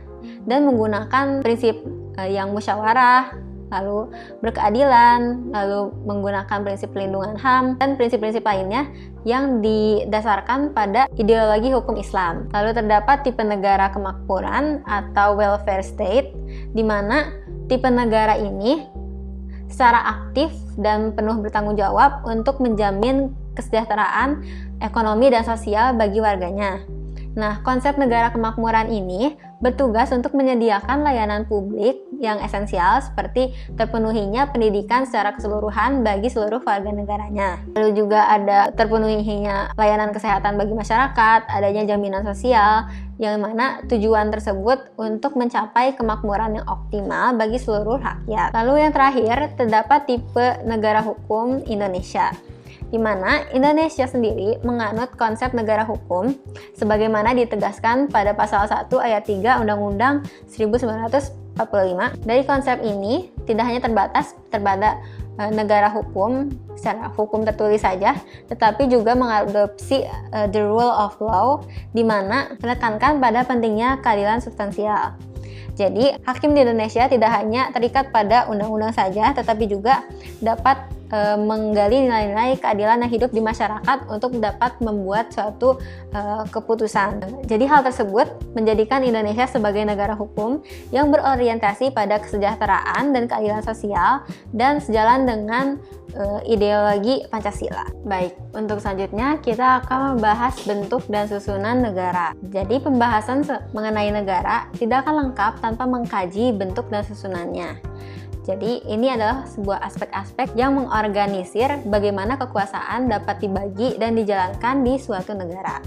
S3: dan menggunakan prinsip yang musyawarah, lalu berkeadilan, lalu menggunakan prinsip pelindungan HAM, dan prinsip-prinsip lainnya yang didasarkan pada ideologi hukum Islam. Lalu terdapat tipe negara kemakmuran atau welfare state, di mana tipe negara ini secara aktif dan penuh bertanggung jawab untuk menjamin kesejahteraan ekonomi dan sosial bagi warganya. Nah, konsep negara kemakmuran ini bertugas untuk menyediakan layanan publik yang esensial seperti terpenuhinya pendidikan secara keseluruhan bagi seluruh warga negaranya. Lalu juga ada terpenuhinya layanan kesehatan bagi masyarakat, adanya jaminan sosial, yang mana tujuan tersebut untuk mencapai kemakmuran yang optimal bagi seluruh rakyat. Lalu yang terakhir, terdapat tipe negara hukum Indonesia, di mana Indonesia sendiri menganut konsep negara hukum sebagaimana ditegaskan pada pasal 1 ayat 3 Undang-Undang 1945. Dari konsep ini tidak hanya terbatas pada negara hukum secara hukum tertulis saja, tetapi juga mengadopsi the rule of law, di mana menekankan pada pentingnya keadilan substansial. Jadi, hakim di Indonesia tidak hanya terikat pada undang-undang saja, tetapi juga dapat menggali nilai-nilai keadilan yang hidup di masyarakat untuk dapat membuat suatu keputusan. Jadi hal tersebut menjadikan Indonesia sebagai negara hukum yang berorientasi pada kesejahteraan dan keadilan sosial dan sejalan dengan ideologi Pancasila. Baik, untuk selanjutnya kita akan membahas bentuk dan susunan negara. Jadi pembahasan mengenai negara tidak akan lengkap tanpa mengkaji bentuk dan susunannya. Jadi ini adalah sebuah aspek-aspek yang mengorganisir bagaimana kekuasaan dapat dibagi dan dijalankan di suatu negara.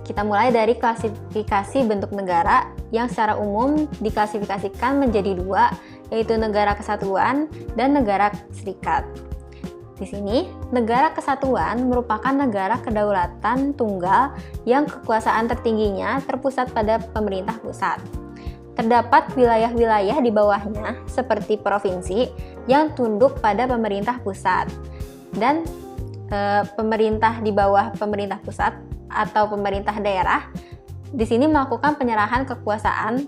S3: Kita mulai dari klasifikasi bentuk negara yang secara umum diklasifikasikan menjadi dua, yaitu negara kesatuan dan negara serikat. Di sini, negara kesatuan merupakan negara kedaulatan tunggal yang kekuasaan tertingginya terpusat pada pemerintah pusat. Terdapat wilayah-wilayah di bawahnya seperti provinsi yang tunduk pada pemerintah pusat, dan pemerintah di bawah pemerintah pusat atau pemerintah daerah di sini melakukan penyerahan kekuasaan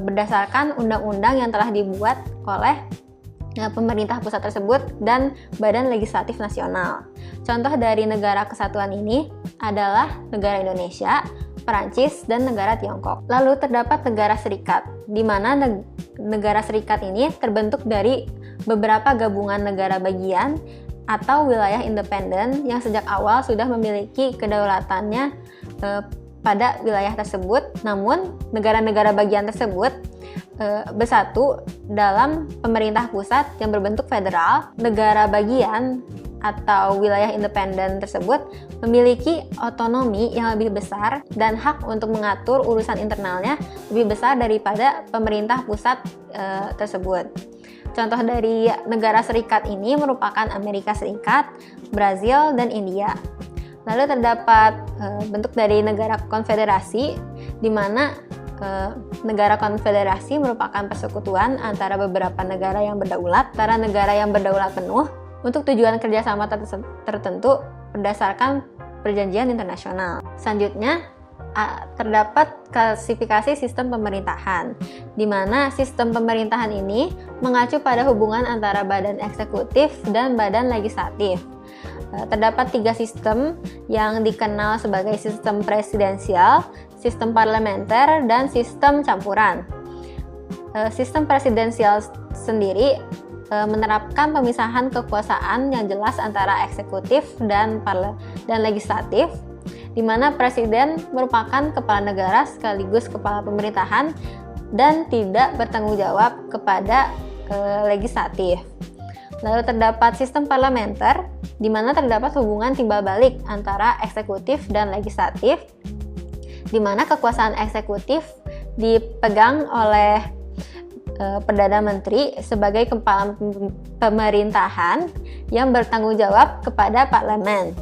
S3: berdasarkan undang-undang yang telah dibuat oleh pemerintah pusat tersebut dan Badan Legislatif Nasional. Contoh dari negara kesatuan ini adalah negara Indonesia, Perancis, dan negara Tiongkok. Lalu terdapat negara serikat, di mana negara serikat ini terbentuk dari beberapa gabungan negara bagian atau wilayah independen yang sejak awal sudah memiliki kedaulatannya pada wilayah tersebut. Namun, negara-negara bagian tersebut bersatu dalam pemerintah pusat yang berbentuk federal. Negara bagian atau wilayah independen tersebut memiliki otonomi yang lebih besar dan hak untuk mengatur urusan internalnya lebih besar daripada pemerintah pusat tersebut. Contoh dari negara serikat ini merupakan Amerika Serikat, Brazil, dan India. Lalu terdapat bentuk dari negara konfederasi, di mana negara konfederasi merupakan persekutuan antara beberapa negara yang berdaulat, penuh untuk tujuan kerjasama tertentu berdasarkan perjanjian internasional. Selanjutnya, terdapat klasifikasi sistem pemerintahan, di mana sistem pemerintahan ini mengacu pada hubungan antara badan eksekutif dan badan legislatif. Terdapat 3 sistem yang dikenal sebagai sistem presidensial, sistem parlementer, dan sistem campuran. Sistem presidensial sendiri menerapkan pemisahan kekuasaan yang jelas antara eksekutif dan legislatif, di mana presiden merupakan kepala negara sekaligus kepala pemerintahan dan tidak bertanggung jawab kepada legislatif. Lalu terdapat sistem parlementer, di mana terdapat hubungan timbal balik antara eksekutif dan legislatif, di mana kekuasaan eksekutif dipegang oleh Perdana Menteri sebagai kepala pemerintahan yang bertanggung jawab kepada parlemen.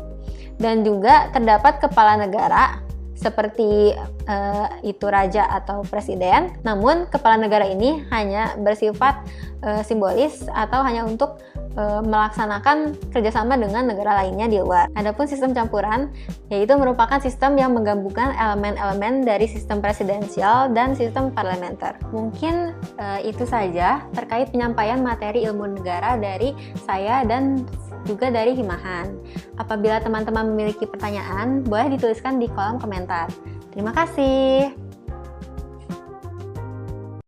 S3: Dan juga terdapat kepala negara seperti itu raja atau presiden, namun kepala negara ini hanya bersifat simbolis atau hanya untuk melaksanakan kerjasama dengan negara lainnya di luar. Adapun sistem campuran, yaitu merupakan sistem yang menggabungkan elemen-elemen dari sistem presidensial dan sistem parlementer. Mungkin itu saja terkait penyampaian materi ilmu negara dari saya dan juga dari Himahan. Apabila teman-teman memiliki pertanyaan, boleh dituliskan di kolom komentar. Terima kasih.